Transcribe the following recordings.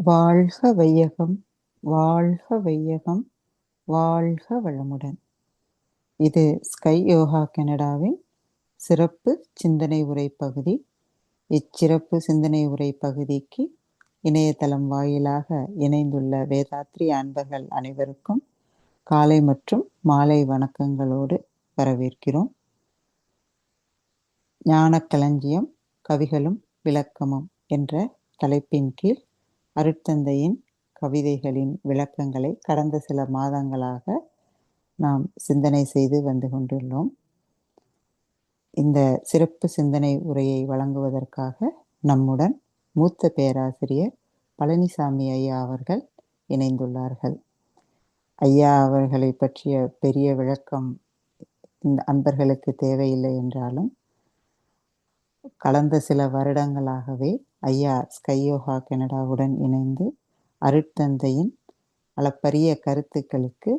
வாழ்க வையகம், வாழ்க வையகம், வாழ்க வளமுடன். இது ஸ்கை யோகா கனடாவின் சிறப்பு சிந்தனை உரை பகுதி. இச்சிறப்பு சிந்தனை உரை பகுதிக்கு இணையதளம் வாயிலாக இணைந்துள்ள வேதாத்ரி அன்பர்கள் அனைவருக்கும் காலை மற்றும் மாலை வணக்கங்களோடு வரவேற்கிறோம். ஞானக்களஞ்சியம் கவிகளும் விளக்கமும் என்ற தலைப்பின் கீழ் அருட்தந்தையின் கவிதைகளின் விளக்கங்களை கடந்த சில மாதங்களாக நாம் சிந்தனை செய்து வந்து கொண்டுள்ளோம். இந்த சிறப்பு சிந்தனை உரையை வழங்குவதற்காக நம்முடன் மூத்த பேராசிரியர் பழனிசாமி ஐயா அவர்கள் இணைந்துள்ளார்கள். ஐயா அவர்களை பற்றிய பெரிய விளக்கம் இந்த அன்பர்களுக்கு தேவையில்லை என்றாலும் கடந்த சில வருடங்களாகவே ஐயா ஸ்கை யோகா கனடாவுடன் இணைந்து அருட்தந்தையின் அளப்பரிய கருத்துக்களுக்கு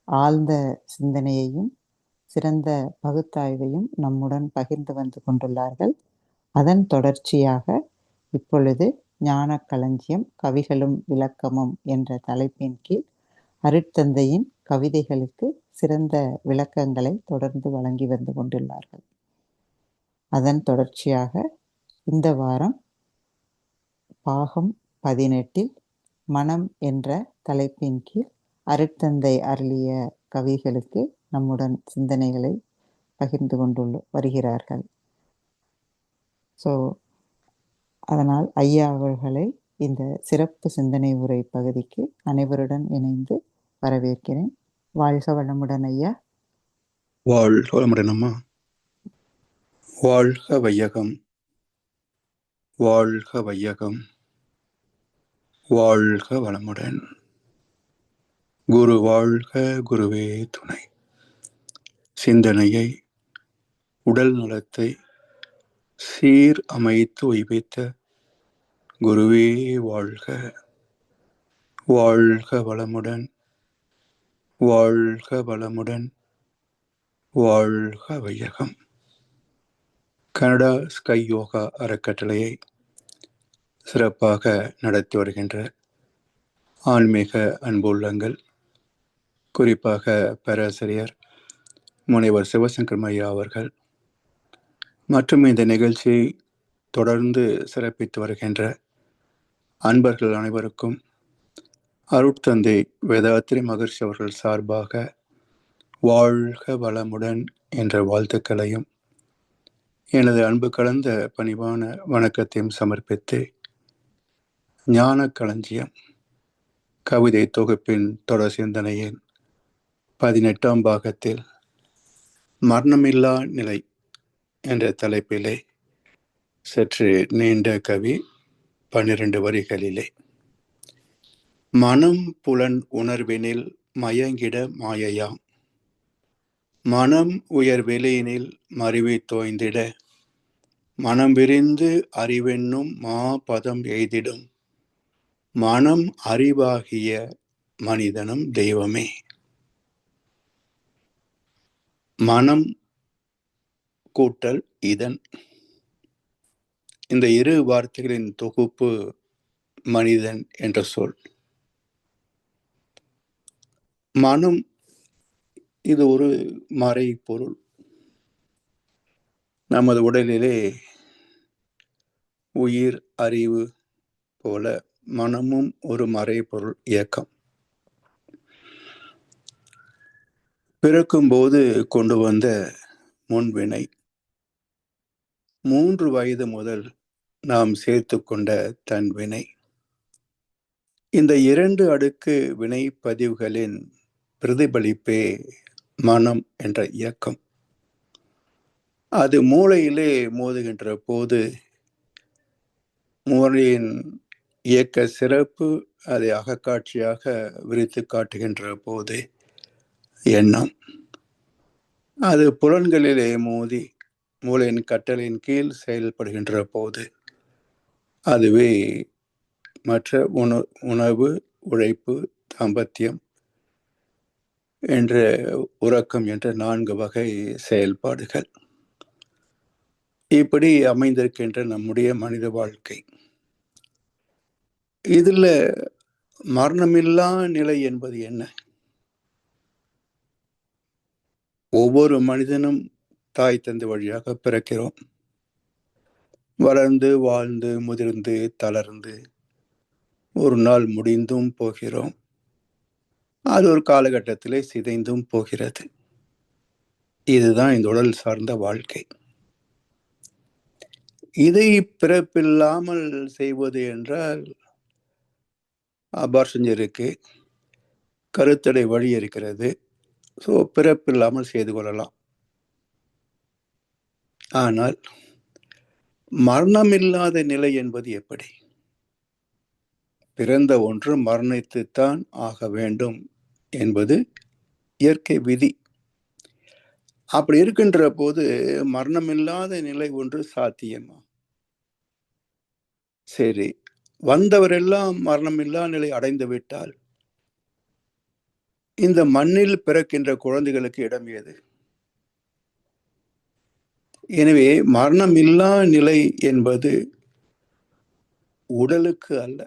ஆழ்ந்த சிந்தனையையும் சிறந்த பகுத்தாய்வையும் நம்முடன் பகிர்ந்து வந்து கொண்டுள்ளார்கள். அதன் தொடர்ச்சியாக இப்பொழுது ஞானக்களஞ்சியம் கவிகளும் விளக்கமும் என்ற தலைப்பின் கீழ் அருட்தந்தையின் கவிதைகளுக்கு சிறந்த விளக்கங்களை தொடர்ந்து வழங்கி வந்து கொண்டுள்ளார்கள். அதன் தொடர்ச்சியாக இந்த வாரம் பாகம் 18 மனம் என்ற தலைப்பின் கீழ் அருட்தந்தை அருளிய கவிகளுக்கு நம்முடன் சிந்தனைகளை பகிர்ந்து கொண்டு வருகிறார்கள். அதனால் ஐயா அவர்களை இந்த சிறப்பு சிந்தனை உரை பகுதிக்கு அனைவருடன் இணைந்து வரவேற்கிறேன். வாழ்க வளமுடன் ஐயா. வாழ்க வளமுடன் அம்மா. வாழ்க வையகம், வாழ்க வையகம், வாழ்க வளமுடன். குரு வாழ்க, குருவே துணை. சிந்தனையை உடல் நலத்தை சீர் அமைத்து உய்வித்த குருவே வாழ்க. வாழ்க வளமுடன், வாழ்க வளமுடன், வாழ்க வையகம். கனடா ஸ்கை யோகா அறக்கட்டளையை சிறப்பாக நடத்தி வருகின்ற ஆன்மீக அன்புள்ளங்கள், குறிப்பாக பேராசிரியர் முனைவர் சிவசங்கர் ஐயா அவர்கள் மற்றும் இந்த நிகழ்ச்சியை தொடர்ந்து சிறப்பித்து வருகின்ற அன்பர்கள் அனைவருக்கும் அருட்தந்தை வேதாத்ரி மகர்ஷி அவர்கள் சார்பாக வாழ்க வளமுடன் என்ற வாழ்த்துக்களையும் எனது அன்பு கலந்த பணிவான வணக்கத்தையும் சமர்ப்பித்து ஞானக்களஞ்சியம் கவிதை தொகுப்பின் தொடர் சிந்தனையின் 18ஆம் பாகத்தில் மரணமில்லா நிலை என்ற தலைப்பிலே சற்று நீண்ட கவி 12 வரிகளிலே. மனம் புலன் உணர்வினில் மயங்கிட மாயையாம், மனம் உயர் வெளியினில் மருவி தோய்ந்திட, மனம் விரிந்து அறிவென்னும் மா பதம் எய்திடும், மனம் அறிவாகிய மனிதனும் தெய்வமே. மனம் கூட்டல் இதன், இந்த இரு வார்த்தைகளின் தொகுப்பு மனிதன் என்ற சொல். மனம் இது ஒரு மறை பொருள். நமது உடலிலே உயிர் அறிவு போல மனமும் ஒரு மறைபொருள் இயக்கம். பிறக்கும்போது கொண்டு வந்த முன்வினை, 3 வயது முதல் நாம் சேர்த்து கொண்ட தன்வினை, இந்த 2 அடுக்கு வினை பதிவுகளின் பிரதிபலிப்பே மனம் என்ற இயக்கம். அது மூளையிலே மோதுகின்ற போது மூளையின் இயக்க சிறப்பு அதை அகக்காட்சியாக விரித்து காட்டுகின்ற போது எண்ணம், அது புலன்களிலே மோதி மூளையின் கட்டளையின் கீழ் செயல்படுகின்ற போது அதுவே மற்ற உணவு, உழைப்பு, தாம்பத்தியம் என்ற உறக்கம் என்ற 4 வகை செயல்பாடுகள். இப்படி அமைந்திருக்கின்ற நம்முடைய மனித வாழ்க்கை. இதுல மரணமில்லா நிலை என்பது என்ன? ஒவ்வொரு மனிதனும் தாய் தந்தை வழியாக பிறக்கிறோம். வளர்ந்து வாழ்ந்து முதிர்ந்து தளர்ந்து ஒரு நாள் முடிந்தும் போகிறோம். அது ஒரு காலகட்டத்திலே சிதைந்தும் போகிறது. இதுதான் இந்த உடல் சார்ந்த வாழ்க்கை. இதை பிறப்பில்லாமல் செய்வது என்றால் அபார்ஷன் இருக்கு, கருத்தடை வழி இருக்கிறது. ஸோ பிறப்பில்லாமல் செய்து கொள்ளலாம். ஆனால் மரணமில்லாத நிலை என்பது எப்படி? பிறந்த ஒன்று மரணித்துத்தான் ஆக வேண்டும் என்பது இயற்கை விதி. அப்படி இருக்கின்ற போது மரணமில்லாத நிலை ஒன்று சாத்தியமா? சரி, வந்தவரெல்லாம் மரணமில்லா நிலை அடைந்து விட்டால் இந்த மண்ணில் பிறக்கின்ற குழந்தைகளுக்கு இடம் ஏது? எனவே மரணமில்லா நிலை என்பது உடலுக்கு அல்ல,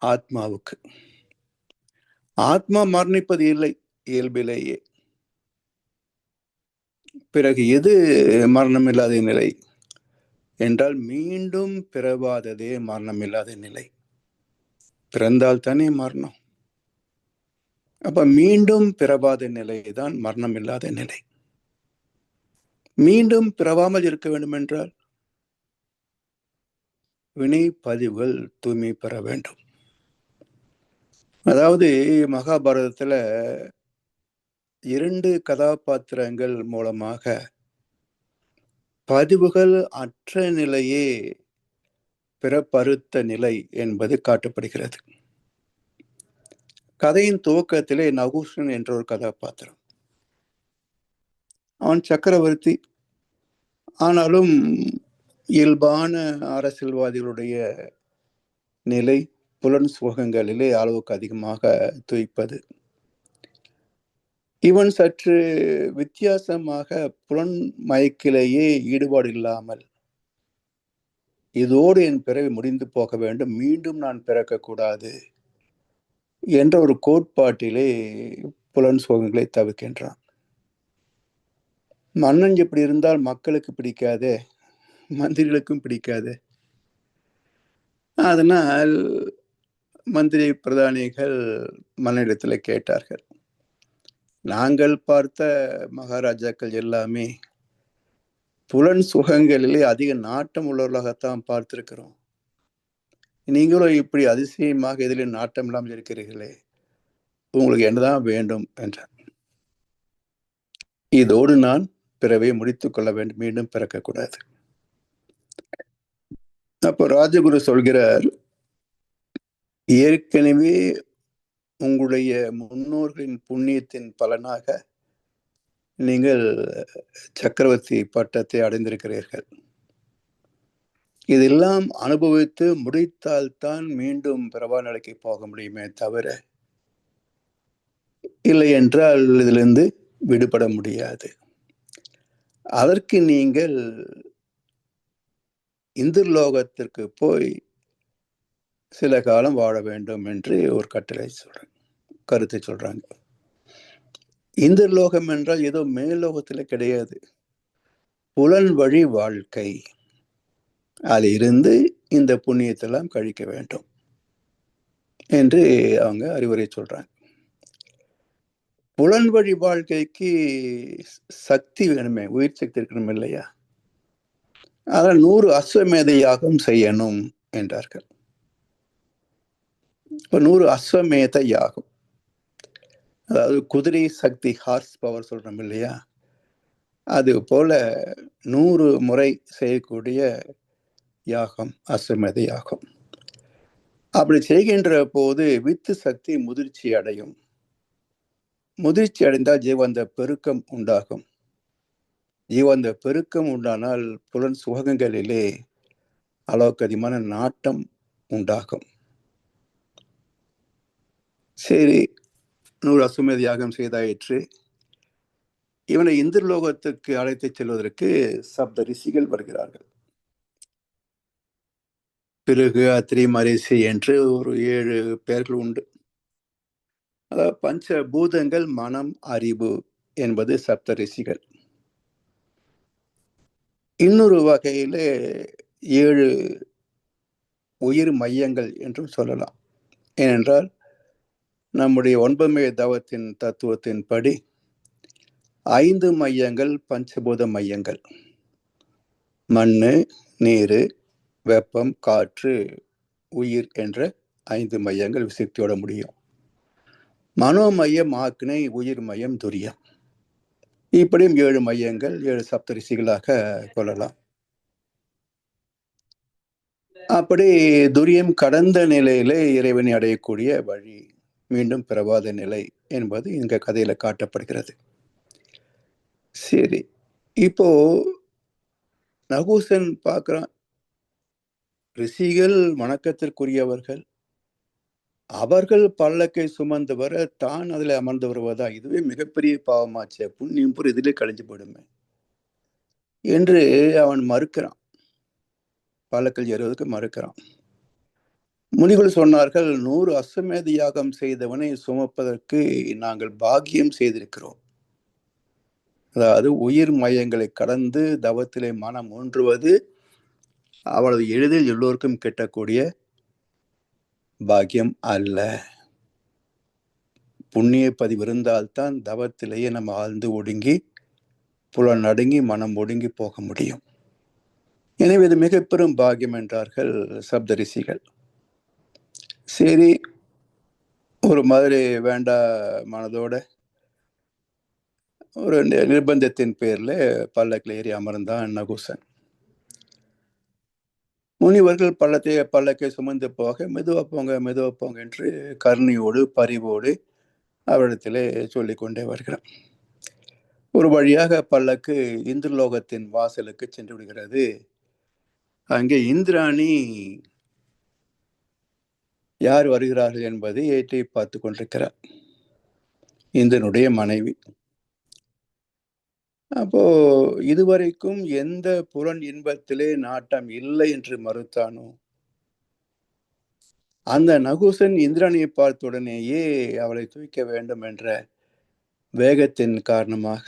ஆத்மாவுக்கு. ஆத்மா மரணிப்பது இல்லை இயல்பிலேயே. பிறகு எது மரணமில்லாத நிலை என்றால் மீண்டும் பிறவாததே மரணமில்லாத நிலை. பிறந்தால் தானே மரணம். அப்ப மீண்டும் பிறவாத நிலை தான் மரணமில்லாத நிலை. மீண்டும் பிறவாமல் இருக்க வேண்டும் என்றால் வினை பதிவுகள் தூய்மை பெற வேண்டும். அதாவது மகாபாரதத்துல 2 கதாபாத்திரங்கள் மூலமாக பதிவுகள் அற்ற நிலையே பிறப்பறுத்த நிலை என்பது காட்டப்படுகிறது. கதையின் துவக்கத்திலே நகுஷன் என்ற ஒரு கதாபாத்திரம். அவன் சக்கரவர்த்தி. ஆனாலும் இயல்பான அரசியல்வாதிகளுடைய நிலை புலன் சுகங்களிலே அளவுக்கு அதிகமாக துய்ப்பது. இவன் சற்று வித்தியாசமாக புலன் மயக்கிலேயே ஈடுபாடு இல்லாமல் இதோடு என் பிறவி முடிந்து போக வேண்டும், மீண்டும் நான் பிறக்கக்கூடாது என்ற ஒரு கோட்பாட்டிலே புலன் சுகங்களை தவிர்க்கின்றான். மன்னன் இப்படி இருந்தால் மக்களுக்கு பிடிக்காதே, மந்திரிகளுக்கும் பிடிக்காது. அதனால் மந்திரி பிரதானிகள் மன்னனிடத்தில் கேட்டார்கள், நாங்கள் பார்த்த மகாராஜாக்கள் எல்லாமே புலன் சுகங்களிலே அதிக நாட்டம் உள்ளவர்களாகத்தான் பார்த்திருக்கிறோம். நீங்களும் இப்படி அதிசயமாக இதில் நாட்டம் இல்லாமல் இருக்கிறீர்களே, உங்களுக்கு என்னதான் வேண்டும் என்றார். இதோடு நான் பிறவை முடித்துக் கொள்ள வேண்டும், மீண்டும் பிறக்கக்கூடாது. அப்போ ராஜகுரு சொல்கிறார், ஏற்கனவே உங்களுடைய முன்னோர்களின் புண்ணியத்தின் பலனாக நீங்கள் சக்கரவர்த்தி பட்டத்தை அடைந்திருக்கிறீர்கள். இதெல்லாம் அனுபவித்து முடித்தால்தான் மீண்டும் பிறவா நிலைக்கு போக முடியுமே தவிர இல்லை என்றால் இதிலிருந்து விடுபட முடியாது. அதற்கு நீங்கள் இந்திரலோகத்திற்கு போய் சில காலம் வாழ வேண்டும் என்று ஒரு கட்டளை சொல்றாங்க, கருத்தை சொல்றாங்க. இந்திரலோகம் என்றால் ஏதோ மேல்லோகத்தில் கிடையாது, புலன் வழி வாழ்க்கை. அதில் இருந்து இந்த புண்ணியத்தெல்லாம் கழிக்க வேண்டும் என்று அவங்க அறிவுரை சொல்றாங்க. புலன் வழி வாழ்க்கைக்கு சக்தி வேணுமே, உயிர் சக்தி இருக்கணும் இல்லையா? அதனால் 100 அஸ்வமேத யாகம் செய்யணும் என்றார்கள். இப்ப 100 அஸ்வமேத யாகம், அதாவது குதிரை சக்தி, ஹார்ஸ் பவர் சொல்றோம் இல்லையா, அது போல 100 முறை செய்யக்கூடிய யாகம் அஸ்வமேத யாகம். அப்படி செய்கின்ற போது வித்து சக்தி முதிர்ச்சி அடையும். முதிர்ச்சி அடைந்தால் ஜீவந்த பெருக்கம் உண்டாகும். ஜீவந்த பெருக்கம் உண்டானால் புலன் சுகங்களிலே அளவுக்கு அதிகமான நாட்டம் உண்டாகும். சரி, 100 அஸ்வமேத யாகம் செய்தாயிற்று. இவனை இந்திரலோகத்துக்கு அழைத்து செல்வதற்கு சப்த ரிஷிகள் வருகிறார்கள். பிறகு அத்திரி மரிசி என்று ஒரு 7 பெயர்கள் உண்டு. அதாவது பஞ்ச பூதங்கள், மனம், அறிவு என்பது சப்த ரிஷிகள். இன்னொரு வகையில 7 உயிர் மையங்கள் என்றும் சொல்லலாம். ஏனென்றால் நம்முடைய 9மே தவத்தின் தத்துவத்தின்படி 5 மையங்கள் பஞ்சபூத மையங்கள். மண்ணு, நீரு, வெப்பம், காற்று, உயிர் என்ற 5 மையங்கள் விசித்தியோட முடியும். மனோமையம் ஆக்னை, உயிர் மையம் துரியம். இப்படியும் 7 மையங்கள் 7 சப்தரிஷிகளாக கொள்ளலாம். அப்படி துரியம் கடந்த நிலையிலே இறைவனை அடையக்கூடிய வழி, மீண்டும் பிறவாத நிலை என்பது இங்க கதையில காட்டப்படுகிறது. சரி, இப்போ நகுசன் பார்க்கிறான், ரிஷிகள் வணக்கத்திற்குரியவர்கள், அவர்கள் பல்லக்கை சுமந்து வர தான் அதில் அமர்ந்து வருவதா, இதுவே மிகப்பெரிய பாவமாச்சே, புண்ணியம் புற இதிலே கழிஞ்சு போயிடுமே என்று அவன் மறுக்கிறான். பல்லக்கில் ஏறுவதற்கு மறுக்கிறான். முனிகள் சொன்னார்கள், 100 அஸ்வமேத யாகம் செய்தவனை சுமப்பதற்கு நாங்கள் பாக்கியம் செய்திருக்கிறோம். அதாவது உயிர் மையங்களை கடந்து தவத்திலே மனம் ஒன்றுவது அவ்வளவு எளிதில் எல்லோருக்கும் கிட்டக்கூடிய பாக்கியம் அல்ல. புண்ணிய பதிவு இருந்தால்தான் தவத்திலேயே நம்ம ஆழ்ந்து ஒடுங்கி புலன் அடங்கி மனம் ஒடுங்கி போக முடியும். எனவே இது மிக பெரும் பாக்கியம் என்றார்கள் சப்த ரிஷிகள். சரி, ஒரு மாதிரி வேண்டா மனதோட ஒரு நிர்பந்தத்தின் பேர்ல பல்லக்கில் ஏறி அமர்ந்தான் நகுசன். முனிவர்கள் பல்லக்கை சுமந்து போக மெதுவா போங்க என்று கருணையோடு பரிவோடு அவரிடத்திலே சொல்லிக் கொண்டே வருகிறான். ஒரு வழியாக பல்லக்கு இந்திரலோகத்தின் வாசலுக்கு சென்று விடுகிறது. அங்கே இந்திராணி யார் வருகிறார்கள் என்பதை ஏற்றி பார்த்து கொண்டிருக்கிறார், இந்திரனுடைய மனைவி. அப்போ இதுவரைக்கும் எந்த புலன் இன்பத்திலே நாட்டம் இல்லை என்று மறுத்தானோ அந்த நகுசன் இந்திராணியை பார்த்த உடனேயே அவளை தூக்க வேண்டும் என்ற வேகத்தின் காரணமாக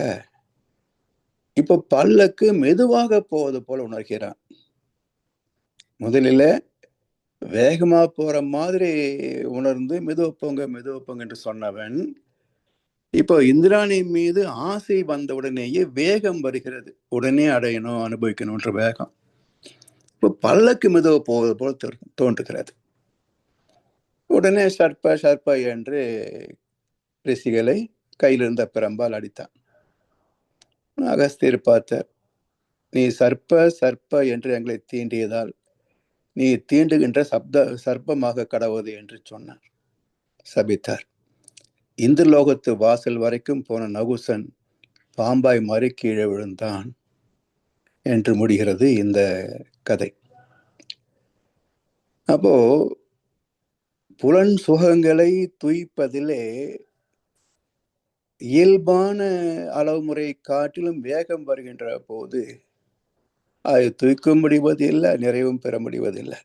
இப்போ பல்லக்கு மெதுவாக போவது போல உணர்கிறான். முதலில வேகமா போற மாதிரி உணர்ந்து மெதுவா போங்க என்று சொன்னவன் இப்போ இந்திராணி மீது ஆசை வந்த உடனேயே வேகம் வருகிறது, உடனே அடையணும் அனுபவிக்கணும்ன்ற வேகம். இப்போ பல்லக்கு மெதுவா போவது போல் தோன்றுகிறது. உடனே சர்ப்ப என்று ரிஷிகளை கையில் இருந்த பிரம்பால் அடித்தான். அகஸ்தியர் பார்த்தார், நீ சர்ப்ப என்று எங்களை தீண்டியதால் நீ தீண்டுகின்ற சர்ப்பமாக கடவுது என்று சொன்னார், சபித்தார். இந்திரலோகத்து வாசல் வரைக்கும் போன நகுசன் பாம்பாய் மாறி கீழே விழுந்தான் என்று முடிகிறது இந்த கதை. அப்போ புலன் சுகங்களை துய்ப்பதிலே இயல்பான அளவு முறை காட்டிலும் வேகம் வருகின்ற போது அது தூக்க முடிவதில்லை, நிறைவும் பெற முடிவதில்லை.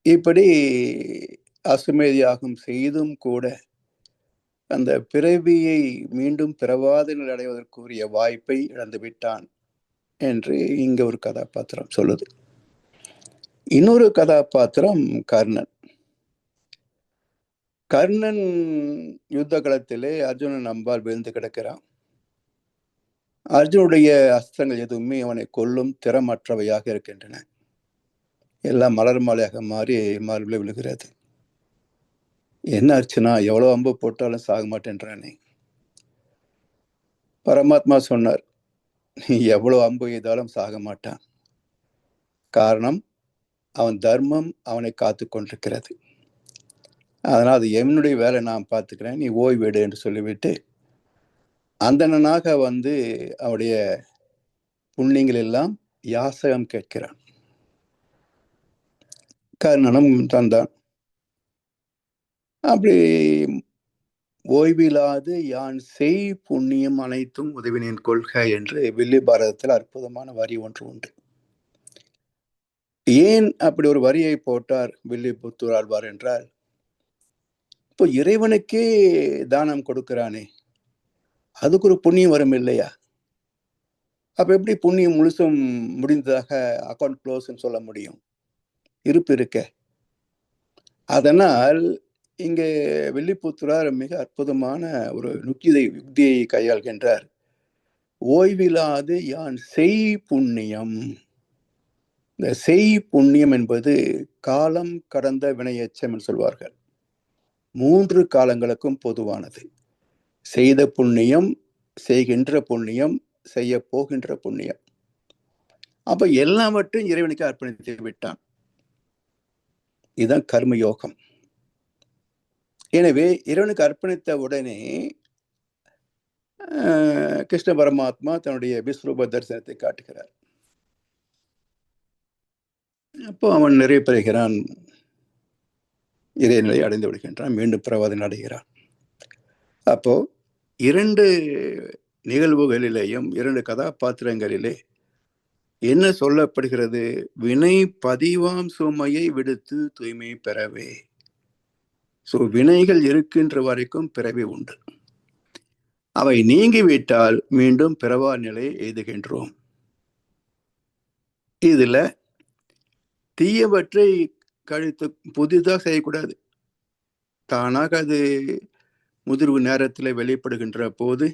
இப்படி அசுமேதியாகம் செய்தும் கூட அந்த பிறவியை மீண்டும் பிறவாத நிலை அடைவதற்குரிய வாய்ப்பை இழந்து விட்டான் என்று இங்க ஒரு கதாபாத்திரம் சொல்லுது. இன்னொரு கதாபாத்திரம் கர்ணன். கர்ணன் யுத்த களத்திலே அர்ஜுனன் அம்பால் விழுந்து கிடக்கிறான். அர்ஜுனுடைய அஸ்திரங்கள் எதுவுமே அவனை கொல்லும் திறமற்றவையாக இருக்கின்றன. எல்லாம் மலர் மாலையாக மாறி மார்பில் விழுகிறது. என்ன அர்ச்சனா, எவ்வளவு அம்பு போட்டாலும் சாக மாட்டேன்றானே. பரமாத்மா சொன்னார், எவ்வளவு அம்பு எய்தாலும் சாக மாட்டான். காரணம், அவன் தர்மம் அவனை காத்து கொண்டிருக்கிறது. அதனால் அது என்னுடைய வேலை, நான் பார்த்துக்கிறேன், நீ ஓய்வெடு என்று சொல்லிவிட்டு அந்தணனாக வந்து அவருடைய புண்ணியங்கள் எல்லாம் யாசகம் கேட்கிறான். கர்ணனும் தந்தான். அப்படி ஓய்வில்லாது யான் செய் புண்ணியம் அனைத்தும் உதவினேன் கொள்க என்று வில்லி பாரதத்தில் அற்புதமான வரி ஒன்று உண்டு. ஏன் அப்படி ஒரு வரியை போட்டார் வில்லிபுத்தூர் ஆழ்வார் என்றால், இப்போ இறைவனுக்கே தானம் கொடுக்கிறானே, அதுக்கு ஒரு புண்ணியம் வரும் இல்லையா? அப்ப எப்படி புண்ணியம் முழுசும் முடிந்ததாக அக்கௌண்ட் க்ளோஸ்ன்னு சொல்ல முடியும்? இருப்பு இருக்க. அதனால் இங்கே வில்லிபுத்தூரார் மிக அற்புதமான ஒரு யுக்தியை கையாள்கின்றார். ஓய்விலாது யான் செய் புண்ணியம். இந்த செய் புண்ணியம் என்பது காலம் கடந்த வினையெச்சம் என்று சொல்வார்கள். 3 காலங்களுக்கும் பொதுவானது. செய்த புண்ணியம், செய்கின்ற புண்ணியம், செய்ய போகின்ற புண்ணியம். அப்ப எல்லாவற்றையும் இறைவனுக்கு அர்ப்பணித்து விட்டான். இதுதான் கர்மயோகம். எனவே இறைவனுக்கு அர்ப்பணித்த உடனே கிருஷ்ண பரமாத்மா தன்னுடைய விஸ்வரூப தரிசனத்தை காட்டுகிறார். அப்போ அவன் நிறைவு பெறுகிறான், இறைநிலையை அடைந்து விடுகின்றான், மீண்டும் பிரவாதம் அடைகிறான். அப்போ 2 நிகழ்வுகளிலேயும் 2 கதாபாத்திரங்களிலே என்ன சொல்லப்படுகிறது? வினை பதிவாம் சுமையை விடுத்து தூய்மை பெறவே. வினைகள் இருக்கின்ற வரைக்கும் பிறவி உண்டு. அவை நீங்கிவிட்டால் மீண்டும் பிறவா நிலையை எய்துகின்றோம். இதுல தீயவற்றை கழித்து புதிதாக செய்யக்கூடாது. தானாக அது முதிர்வு நேரத்தில் வெளிப்படுகின்ற போது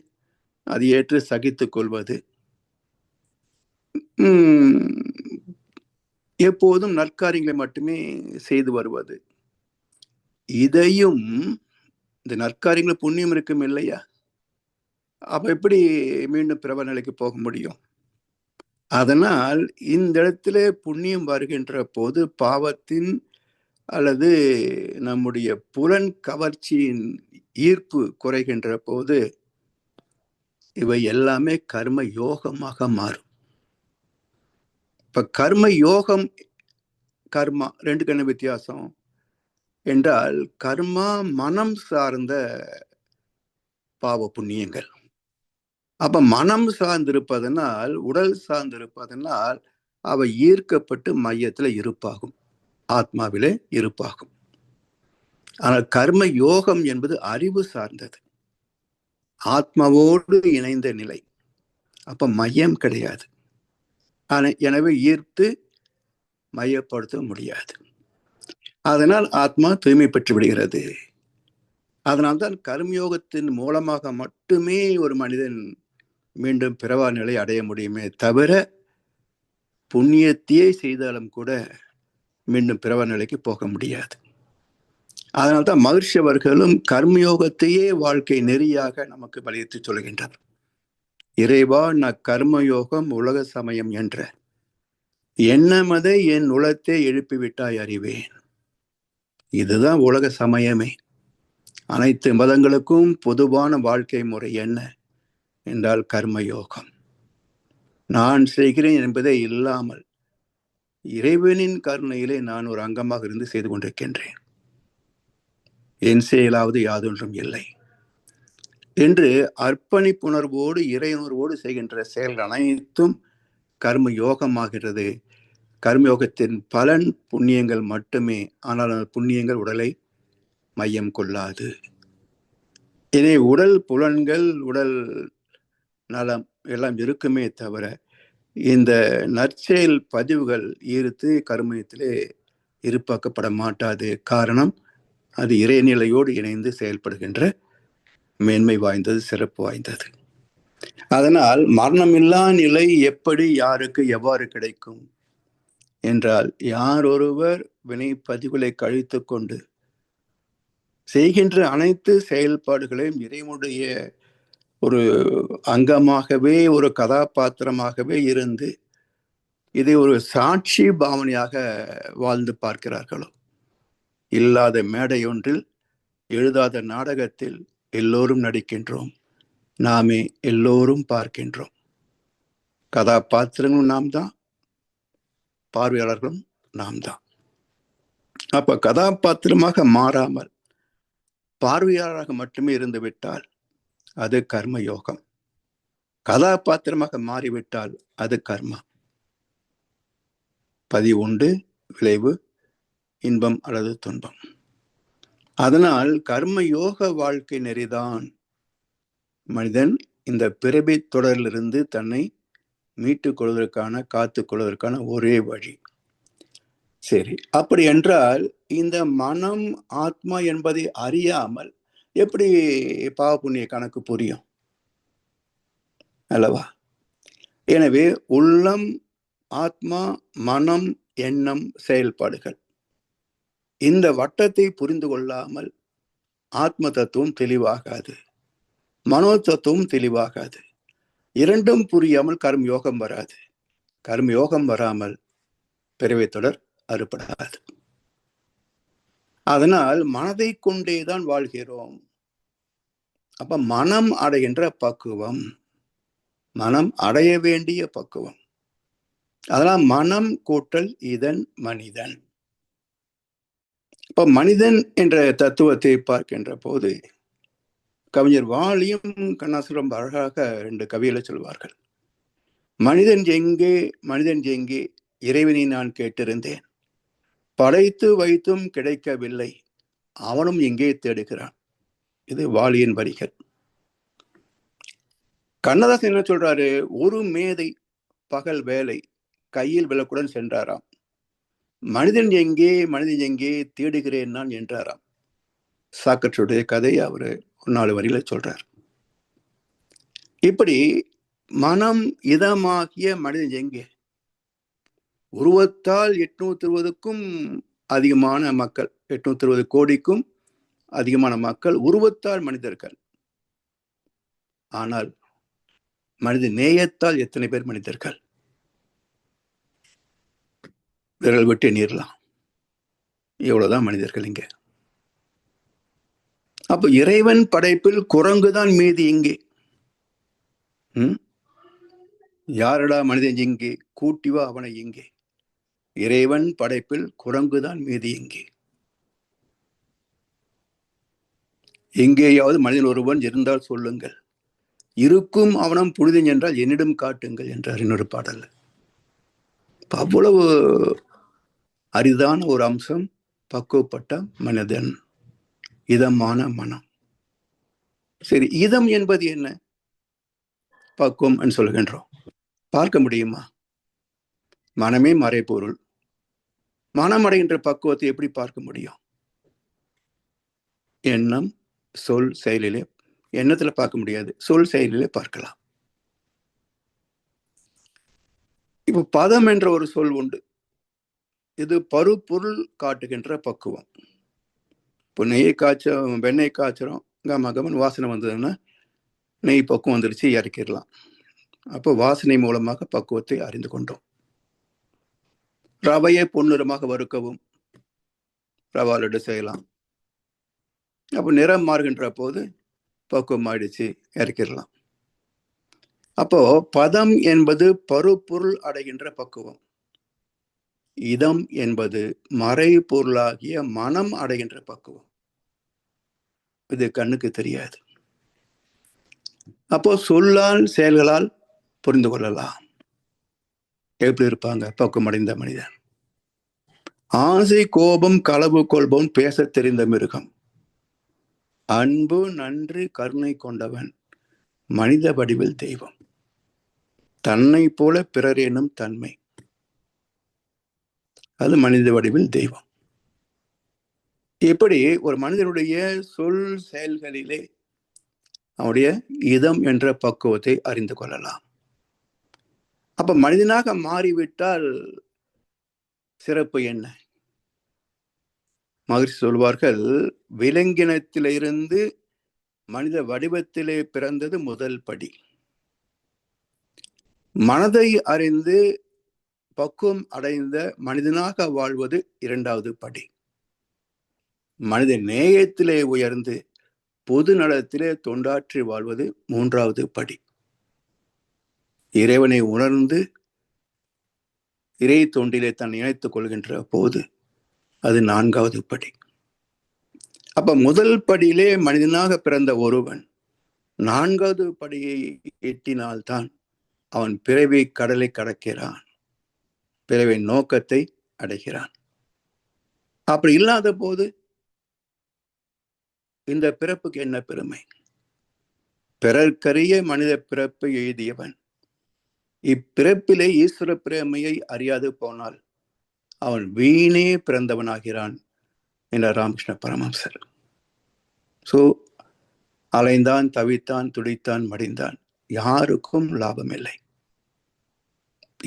அது ஏற்று சகித்துக் கொள்வது, எப்போதும் நற்காரியங்களை மட்டுமே செய்து வருவது. இதையும் இந்த நற்காரியங்கள் புண்ணியம் இருக்கும் இல்லையா? அப்ப எப்படி மீண்டும் பிறவ நிலைக்கு போக முடியும்? அதனால் இந்த இடத்துல புண்ணியம் வருகின்ற போது பாவத்தின் அல்லது நம்முடைய புலன் கவர்ச்சியின் ஈர்ப்பு குறைகின்ற போது இவை எல்லாமே கர்ம யோகமாக மாறும். இப்ப கர்ம யோகம், கர்மா 2க்கு என்ன வித்தியாசம் என்றால், கர்மா மனம் சார்ந்த பாவ புண்ணியங்கள். அப்ப மனம் சார்ந்திருப்பதனால், உடல் சார்ந்திருப்பதனால் அவை ஈர்க்கப்பட்டு மையத்துல இருப்பாகும், ஆத்மாவிலே இருப்பாகும். ஆனால் கர்ம யோகம் என்பது அறிவு சார்ந்தது, ஆத்மாவோடு இணைந்த நிலை. அப்ப மையம் கிடையாது. எனவே ஈர்த்து மையப்படுத்த முடியாது. அதனால் ஆத்மா தூய்மை பெற்று விடுகிறது. அதனால்தான் கர்மயோகத்தின் மூலமாக மட்டுமே ஒரு மனிதன் மீண்டும் பிறவா நிலை அடைய முடியுமே தவிர, புண்ணியத்தையே செய்தாலும் கூட மீண்டும் பிறவா நிலைக்கு போக முடியாது. அதனால்தான் மகிழ்ச்சி அவர்களும் கர்மயோகத்தையே வாழ்க்கை நெறியாக நமக்கு வலியுறுத்தி சொல்கின்றனர். இறைவா, நான் கர்மயோகம் உலக சமயம் என்ற எண்ணமதை என் உலகத்தை எழுப்பிவிட்டாய் அறிவேன். இதுதான் உலக சமயமே. அனைத்து மதங்களுக்கும் பொதுவான வாழ்க்கை முறை என்ன என்றால் கர்மயோகம். நான் செய்கிறேன் என்பதே இல்லாமல் இறைவனின் கருணையிலே நான் ஒரு அங்கமாக இருந்து செய்து கொண்டிருக்கின்றேன், என் செயலாவது யாதொன்றும் இல்லை என்று அர்ப்பணிப்புணர்வோடு இறையுணர்வோடு செய்கின்ற செயல்கள் அனைத்தும் கர்ம யோகமாகிறது. கர்மயோகத்தின் பலன் புண்ணியங்கள் மட்டுமே. ஆனால் அந்த புண்ணியங்கள் உடலை மையம் கொள்ளாது. எனவே உடல் புலன்கள், உடல் நலம் எல்லாம் இருக்குமே தவிர இந்த நற்செயல் பதிவுகள் ஈர்த்து கர்மயத்திலே இருப்பாக்கப்பட மாட்டாது. காரணம், அது இறைநிலையோடு இணைந்து செயல்படுகின்ற மேன்மை வாய்ந்தது, சிறப்பு வாய்ந்தது. அதனால் மரணமில்லா நிலை எப்படி, யாருக்கு, எவ்வாறு கிடைக்கும் என்றால், யார் ஒருவர் வினை பதிவுகளை கழித்து கொண்டு செய்கின்ற அனைத்து செயல்பாடுகளையும் இறைவனுடைய ஒரு அங்கமாகவே, ஒரு கதாபாத்திரமாகவே இருந்து இதை ஒரு சாட்சி பாவனையாக வாழ்ந்து பார்க்கிறார்களோ, இல்லாத மேடையொன்றில் எழுதாத நாடகத்தில் எல்லோரும் நடிக்கின்றோம், நாமே எல்லோரும் பார்க்கின்றோம். கதாபாத்திரங்களும் நாம் தான், பார்வையாளர்களும் நாம் தான். அப்ப கதாபாத்திரமாக மாறாமல் பார்வையாளராக மட்டுமே இருந்து விட்டால் அது கர்ம யோகம். கதாபாத்திரமாக மாறிவிட்டால் அது கர்மா. பதிவுண்டு விளைவு இன்பம் அல்லது துன்பம். அதனால் கர்ம யோக வாழ்க்கை நெறிதான் மனிதன் இந்த பிறவி தொடரிலிருந்து தன்னை மீட்டுக் கொள்வதற்கான, காத்துக் கொள்வதற்கான ஒரே வழி. சரி, அப்படி என்றால் இந்த மனம் ஆத்மா என்பதை அறியாமல் எப்படி பாவ புண்ணிய கணக்கு புரியும் அல்லவா? எனவே உள்ளம், ஆத்மா, மனம், எண்ணம், செயல்பாடுகள், இந்த வட்டத்தை புரிந்து கொள்ளாமல் ஆத்ம தத்துவம் தெளிவாகாது, மனோ தத்துவம் தெளிவாகாது. இரண்டும் புரியாமல் கர்ம யோகம் வராது. கர்ம யோகம் வராமல் பிறவி தொடர் அறுபடாது. அதனால் மனதை கொண்டேதான் வாழ்கிறோம். அப்ப மனம் அடைகின்ற பக்குவம், மனம் அடைய வேண்டிய பக்குவம். அதனால் மனம் கூட்டல் இதன் மனிதன். இப்ப மனிதன் என்ற தத்துவத்தை பார்க்கின்ற போது கவிஞர் வாலியும் கண்ணாசுரம் அழகாக 2 கவிகளை சொல்வார்கள். மனிதன் எங்கே, மனிதன் எங்கே, இறைவனை நான் கேட்டிருந்தேன், படைத்து வைத்தும் கிடைக்கவில்லை, அவனும் எங்கே தேடுகிறான். இது வாலியின் வரிகள். கண்ணதாசன் என்ன சொல்றாரு? ஒரு மேதை பகல் வேலை கையில் விளக்குடன் சென்றாராம். மனிதன் எங்கே, மனிதன் எங்கே தேடுகிறேன் நான் என்றாராம். சாக்கற்றுடைய கதை அவரு 4 வரியில சொல்றார். இப்படி மனம் இதமாகிய மனிதன் எங்கே? உருவத்தால் 820க்கும் அதிகமான மக்கள், 820 கோடிக்கும் அதிகமான மக்கள் உருவத்தால் மனிதர்கள். ஆனால் மனித நேயத்தால் எத்தனை பேர் மனிதர்கள்? விரல் விட்டு எண்ணிரலாம். எவ்வளவுதான் மனிதர்கள் இங்க. அப்ப இறைவன் படைப்பில் குரங்குதான் மீதி இங்கே. யாரடா மனிதன் இங்கே, கூட்டிவா அவனை இங்கே. இறைவன் படைப்பில் குரங்குதான் மீதி இங்கே. எங்கேயாவது மனிதன் ஒருவன் இருந்தால் சொல்லுங்கள், இருக்கும் அவனம் புனிதன் என்றால் என்னிடம் காட்டுங்கள் என்றார் இன்னொரு பாடல். அவ்வளவு அரிதான ஒரு அம்சம் பக்குவப்பட்ட மனிதன், இதமான மனம். சரி, இதம் என்பது என்ன? பக்குவம் என்று சொல்கின்றோம். பார்க்க முடியுமா? மனமே மறைபொருள். மனம் அடைகின்ற பக்குவத்தை எப்படி பார்க்க முடியும்? எண்ணம், சொல், செயலிலே. எண்ணத்துல பார்க்க முடியாது, சொல் செயலிலே பார்க்கலாம். இப்ப பதம் என்ற ஒரு சொல் உண்டு. இது பருப்பொருள் காட்டுகின்ற பக்குவம். இப்போ நெய்யை காய்ச்சோம், வெண்ணெய் காய்ச்சறோம், கமகமன் வாசனை வந்ததுன்னா நெய் பக்குவம் வந்துருச்சு, இறக்கிடலாம். அப்போ வாசனை மூலமாக பக்குவத்தை அறிந்து கொண்டோம். ரவையை பொன்னிறமாக வறுக்கவும் ரவா லட்டு செய்யலாம். அப்போ நிறம் மாறுகின்ற போது பக்குவம் ஆயிடுச்சு, இறக்கிடலாம். அப்போ பதம் என்பது பருப்பொருள் அடைகின்ற பக்குவம். இதம் என்பது மறை பொருளாகிய மனம் அடைகின்ற பக்குவம். இது கண்ணுக்கு தெரியாது. அப்போ சொல்லால் செயல்களால் புரிந்து கொள்ளலாம் எப்படி இருப்பாங்க பக்குவம் அடைந்த மனிதன். ஆசை, கோபம், களவு கொள்பவன், பேச தெரிந்த மிருகம், அன்பு, நன்றி, கருணை கொண்டவன், மனித வடிவில் தெய்வம், தன்னை போல பிறர் எனும் தன்மை, அது மனித வடிவில் தெய்வம். இப்படி ஒரு மனிதனுடைய சொல் செயல்களிலே அவனுடைய இதம் என்ற பக்குவத்தை அறிந்து கொள்ளலாம். அப்ப மனிதனாக மாறிவிட்டால் சிறப்பு என்ன? மகிழ்ச்சி சொல்வார்கள், விலங்கினத்திலிருந்து மனித வடிவத்திலே பிறந்தது முதல் படி. மனதை அறிந்து பக்குவம் அடைந்த மனிதனாக வாழ்வது 2வது படி. மனித நேயத்திலே உயர்ந்து பொது நலத்திலே தொண்டாற்றி வாழ்வது 3வது படி. இறைவனை உணர்ந்து இறை தொண்டிலே தன்னை இணைத்துக் கொள்கின்ற போது அது 4வது படி. அப்ப முதல் படியிலே மனிதனாக பிறந்த ஒருவன் 4வது படியை எட்டினால்தான் அவன் பிறவி கடலை கடக்கிறான், பிறவி நோக்கத்தை அடைகிறான். அப்படி இல்லாத போது இந்த பிறப்புக்கு என்ன பெருமை? பிறர்க்கரிய மனித பிறப்பை எழுதியவன் இப்பிறப்பிலே ஈஸ்வர பிரேமையை அறியாது போனால் அவன் வீணே பிறந்தவனாகிறான் என்றார் ராமகிருஷ்ண பரமஹம்சர். சோ அலைந்தான், தவித்தான், துடித்தான், மடிந்தான், யாருக்கும் லாபம் இல்லை.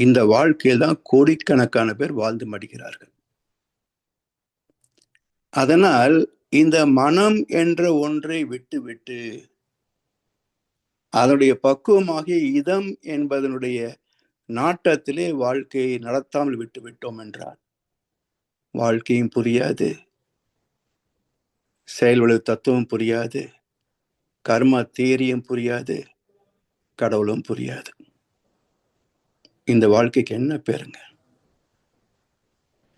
இந்த வாழ்க்கையில் தான் கோடிக்கணக்கான பேர் வாழ்ந்து மடிகிறார்கள். அதனால் இந்த மனம் என்ற ஒன்றை விட்டு விட்டு அதனுடைய பக்குவமாகிய இதம் என்பதனுடைய நாட்டத்திலே வாழ்க்கையை நடத்தாமல் விட்டு விட்டோம் என்றால் வாழ்க்கையும் புரியாது, செயல்வழி தத்துவம் புரியாது, கர்ம தியரியும் புரியாது, கடவுளும் புரியாது. இந்த வாழ்க்கைக்கு என்ன பேருங்க?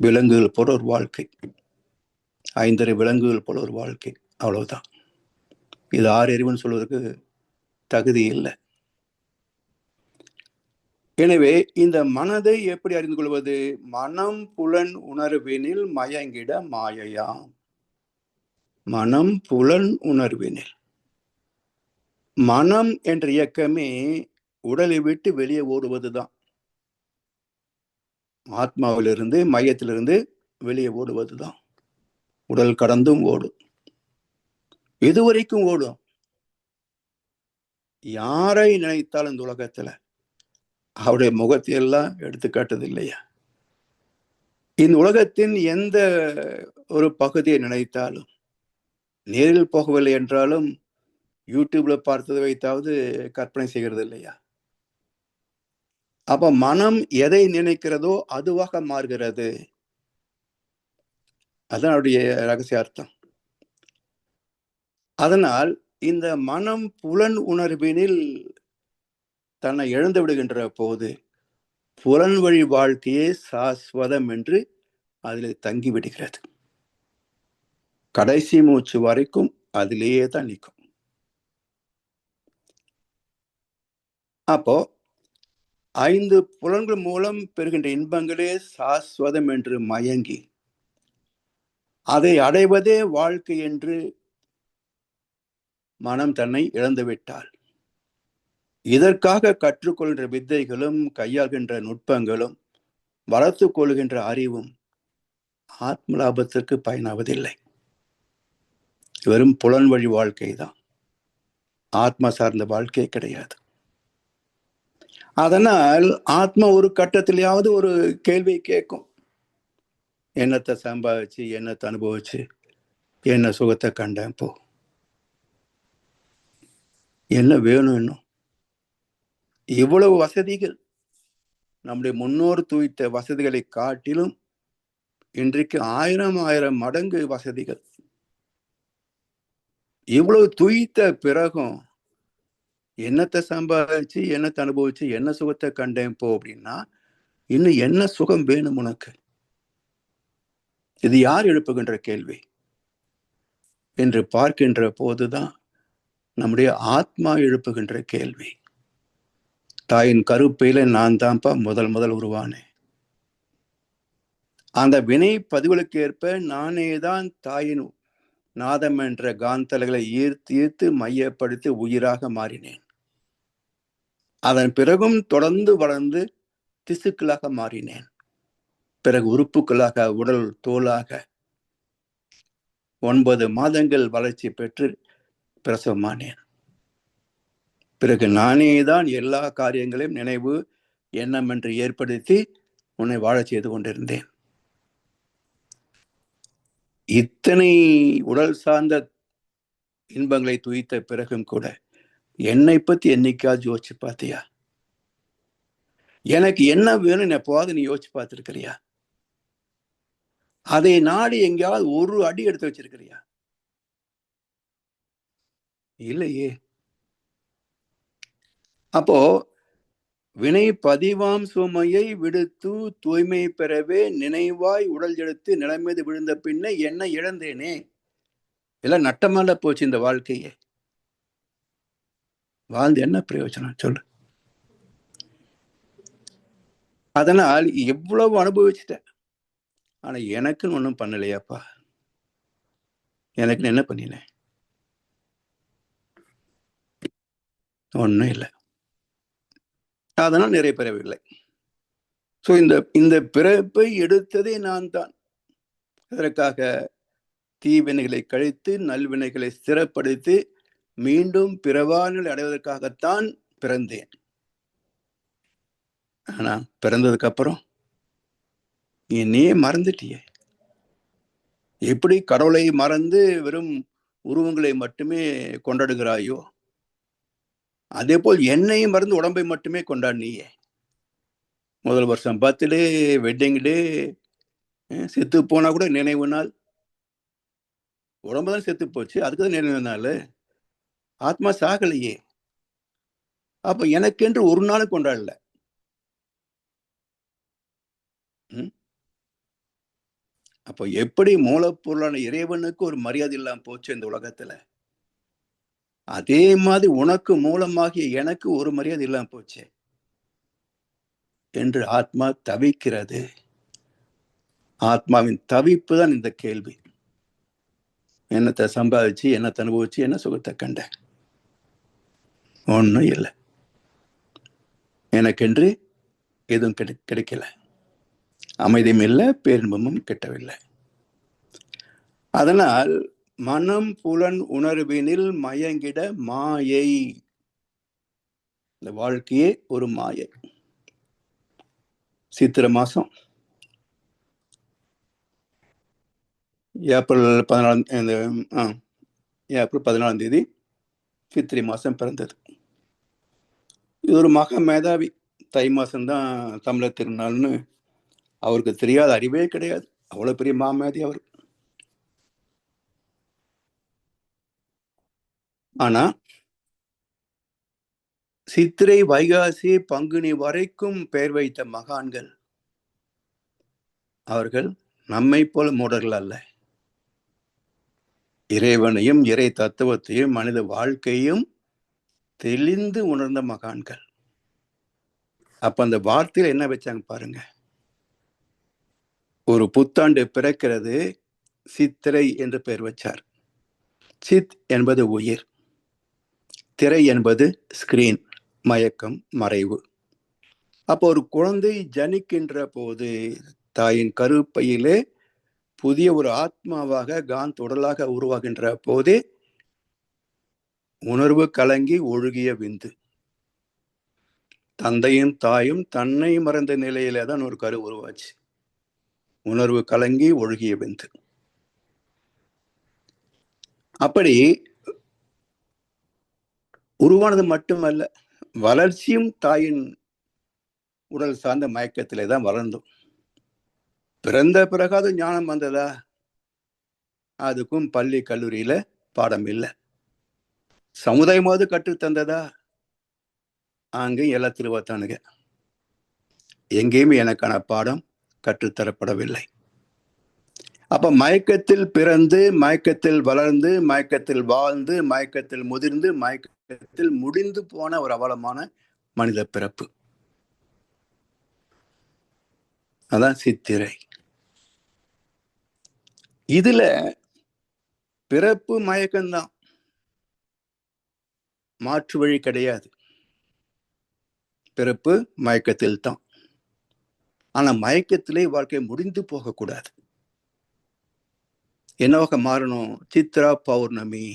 விலங்குகள் போல ஒரு வாழ்க்கை, 5 விலங்குகள் போல ஒரு வாழ்க்கை, அவ்வளவுதான். இது 6 அறிவுன்னு சொல்வதற்கு தகுதி இல்லை. எனவே இந்த மனதை எப்படி அறிந்து கொள்வது? மனம் புலன் உணர்வினில் மயங்கிட மாயையாம். மனம் புலன் உணர்வினில். மனம் என்ற இயக்கமே உடலை விட்டு வெளியே ஓடுவதுதான். ஆத்மாவிலிருந்து, மையத்திலிருந்து வெளியே ஓடுவதுதான். உடல் கடந்தும் ஓடும். எதுவரைக்கும் ஓடும்? யாரை நினைத்தாலும் இந்த உலகத்துல அவருடைய முகத்தை எல்லாம் எடுத்து காட்டுது இல்லையா? இந்த உலகத்தின் எந்த ஒரு பகுதியை நினைத்தாலும், நேரில் போகவில்லை என்றாலும் யூடியூப்ல பார்த்ததை வைத்தாவது கற்பனை செய்கிறது இல்லையா? அப்ப மனம் எதை நினைக்கிறதோ அதுவாக மாறுகிறது. அதான் அவருடைய ரகசிய அர்த்தம். அதனால் இந்த மனம் புலன் உணர்வினில் தன்னை இழந்து விடுகின்ற போது புலன் வழி வாழ்க்கையே சாஸ்வதம் என்று அதில் தங்கி விடுகிறது. கடைசி மூச்சு வரைக்கும் அதிலேயே தான் நிற்கும். அப்போ 5 புலன்கள் மூலம் பெறுகின்ற இன்பங்களே சாஸ்வதம் என்று மயங்கி அதை அடைவதே வாழ்க்கை என்று மனம் தன்னை இழந்துவிட்டால், இதற்காக கற்றுக்கொள்கின்ற வித்தைகளும் கையாள்கின்ற நுட்பங்களும் வளர்த்து கொள்கின்ற அறிவும் ஆத்ம லாபத்திற்கு பயனாவதில்லை. வெறும் புலன் வழி வாழ்க்கை தான், ஆத்மா சார்ந்த வாழ்க்கை கிடையாது. அதனால் ஆத்மா ஒரு கட்டத்திலேயாவது ஒரு கேள்வி கேட்கும். என்னத்தை சம்பாதிச்சு, என்னத்தை அனுபவிச்சு, என்ன சுகத்தை கண்டேன், போ, என்ன வேணும் இன்னும்? இவ்வளவு வசதிகள், நம்முடைய முன்னோர் தூய்த்த வசதிகளை காட்டிலும் இன்றைக்கு 1000 மடங்கு வசதிகள். இவ்வளவு தூய்த்த பிறகும் என்னத்தை சம்பாதிச்சு, என்னத்தை அனுபவிச்சு, என்ன சுகத்தை கண்டேன் போ அப்படின்னா இன்னும் என்ன சுகம் வேணும் உனக்கு? இது யார் எழுப்புகின்ற கேள்வி என்று பார்க்கின்ற போதுதான் நம்முடைய ஆத்மா எழுப்புகின்ற கேள்வி. தாயின் கருப்பையில நான் தான்ப்பா முதல் உருவானேன். அந்த வினை பதிவுகளுக்கு ஏற்ப நானே தான் தாயின் நாதம் என்ற காந்தலைகளை ஈர்த்து மையப்படுத்தி உயிராக மாறினேன். அதன் பிறகும் தொடர்ந்து வளர்ந்து திசுக்களாக மாறினேன். பிறகு உறுப்புகளாக, உடல் தோலாக 9 மாதங்கள் வளர்ச்சி பெற்று பிரசவமானேன். பிறகு நானே தான் எல்லா காரியங்களையும் நினைவு எண்ணம் என்று ஏற்படுத்தி உன்னை வாழச் செய்து கொண்டிருந்தேன். இத்தனை உடல் சார்ந்த இன்பங்களை துய்த்த பிறகும் கூட என்னை பத்தி என்னைக்காவது யோசிச்சு பார்த்தியா? எனக்கு என்ன வேணும் எப்போவாது நீ யோசிச்சு பார்த்திருக்கிறியா? அதை நாடி எங்கேயாவது ஒரு அடி எடுத்து வச்சிருக்கிறியா? இல்லையே. அப்போ வினை பதிவாம் சுமையை விடுத்து தூய்மை பெறவே நினைவாய் உடல் எடுத்து நிலைமீது விழுந்த பின்ன என்ன இழந்தேனே? எல்லாம் நட்டமால போச்சு இந்த வாழ்க்கையே. வாழ்ந்து என்ன பிரயோஜனம் சொல்லு? அதனால் எவ்வளவு அனுபவிச்சுட்ட, ஆனா எனக்குன்னு ஒன்றும் பண்ணலையாப்பா. எனக்குன்னு என்ன பண்ணினேன்? ஒன்றும் இல்லை. அதனால் நிறைய பெறவில்லை. ஸோ இந்த பிறப்பை எடுத்ததே நான் தான். அதற்காக தீவினைகளை கழித்து நல்வினைகளை ஸ்திரப்படுத்தி மீண்டும் பிறவாநிலை அடைவதற்காகத்தான் பிறந்தேன். ஆனா பிறந்ததுக்கு அப்புறம் என்னையே மறந்துட்டியே. எப்படி கடவுளை மறந்து வெறும் உருவங்களை மட்டுமே கொண்டாடுகிறாயோ, அதே போல் என்னையும் மறந்து உடம்பை மட்டுமே கொண்டாடினியே. முதல் வருஷம் பர்த்டே, வெட்டிங் டே, செத்து போனா கூட நினைவு நாள். உடம்பு தான் செத்து போச்சு, அதுக்கு தான் நினைவு நாள். ஆத்மா சாகலையே. அப்ப எனக்கென்று ஒரு நாள் கொண்டாடல. அப்போ எப்படி மூலப்பொருளான இறைவனுக்கு ஒரு மரியாதை இல்லாம போச்சு இந்த உலகத்துல, அதே மாதிரி உனக்கு மூலமாகிய எனக்கு ஒரு மரியாதை இல்லாம போச்சு என்று ஆத்மா தவிக்கிறது. ஆத்மாவின் தவிப்பு தான் இந்த கேள்வி. என்னத்தை சம்பாதிச்சு, என்னத்தை அனுபவிச்சு, என்ன சுகத்தை கண்ட? ஒன்றும் இல்லை. எனக்கென்று எதுவும் கிடைக்கல. அமைதியும் இல்லை, பேரின்பமும் கிட்டவில்லை. அதனால் மனம் புலன் உணர்வினில் மயங்கிட மாயை. இந்த வாழ்க்கையே ஒரு மாயை. சித்திரை மாசம் ஏப்ரல் 14ஆம் தேதி சித்திரை மாசம் பிறந்தது. இது ஒரு மகா மேதாவி. தை மாசம்தான் தமிழர் திருநாள்னு அவருக்கு தெரியாத அறிவே கிடையாது. அவ்வளவு பெரிய மாமேதி அவர். ஆனா சித்திரை, வைகாசி, பங்குனி வரைக்கும் பெயர் வைத்த மகான்கள் அவர்கள் நம்மை போல மூடர்கள் அல்ல. இறைவனையும் இறை தத்துவத்தையும் மனித வாழ்க்கையும் தெளிந்து உணர்ந்த மகான்கள். அப்ப அந்த வார்த்தையில என்ன வச்சாங்க பாருங்க. ஒரு புத்தாண்டு பிறக்கிறது, சித்திரை என்று பெயர் வச்சார். சித் என்பது உயிர், திரை என்பது ஸ்கிரீன், மயக்கம், மறைவு. அப்போ ஒரு குழந்தை ஜனிக்கின்ற போது தாயின் கருப்பையிலே புதிய ஒரு ஆத்மாவாக காந்த உடலாக உருவாகின்ற போதே உணர்வு கலங்கி ஒழுகிய விந்து. தந்தையும் தாயும் தன்னை மறந்த நிலையில தான் ஒரு கரு உருவாச்சு. உணர்வு கலங்கி ஒழுகிய விந்து. அப்படி உருவானது மட்டுமல்ல, வளர்ச்சியும் தாயின் உடல் சார்ந்த மயக்கத்திலே தான் வளர்ந்தோம். பிறந்த பிறகாவது ஞானம் வந்ததா? அதுக்கும் பள்ளி கல்லூரியில பாடம் இல்லை. சமுதாயமாவது கற்றுத்தந்ததா? அங்கேயும் எல்லாம் திருவத்தானுங்க. எங்கேயுமே எனக்கான பாடம் கற்றுத்தரப்படவில்லை. அப்ப மயக்கத்தில் பிறந்து, மயக்கத்தில் வளர்ந்து, மயக்கத்தில் வாழ்ந்து, மயக்கத்தில் முதிர்ந்து, மயக்கத்தில் முடிந்து போன ஒரு அவலமான மனித பிறப்பு. அதான் சித்திரை. இதுல பிறப்பு மயக்கம்தான், மாற்று வழி கிடையாது. பிறப்பு மயக்கத்தில் தான். ஆனா மயக்கத்திலே வாழ்க்கை முடிந்து போகக்கூடாது. என்னவாக மாறணும்? சித்ரா பௌர்ணமி,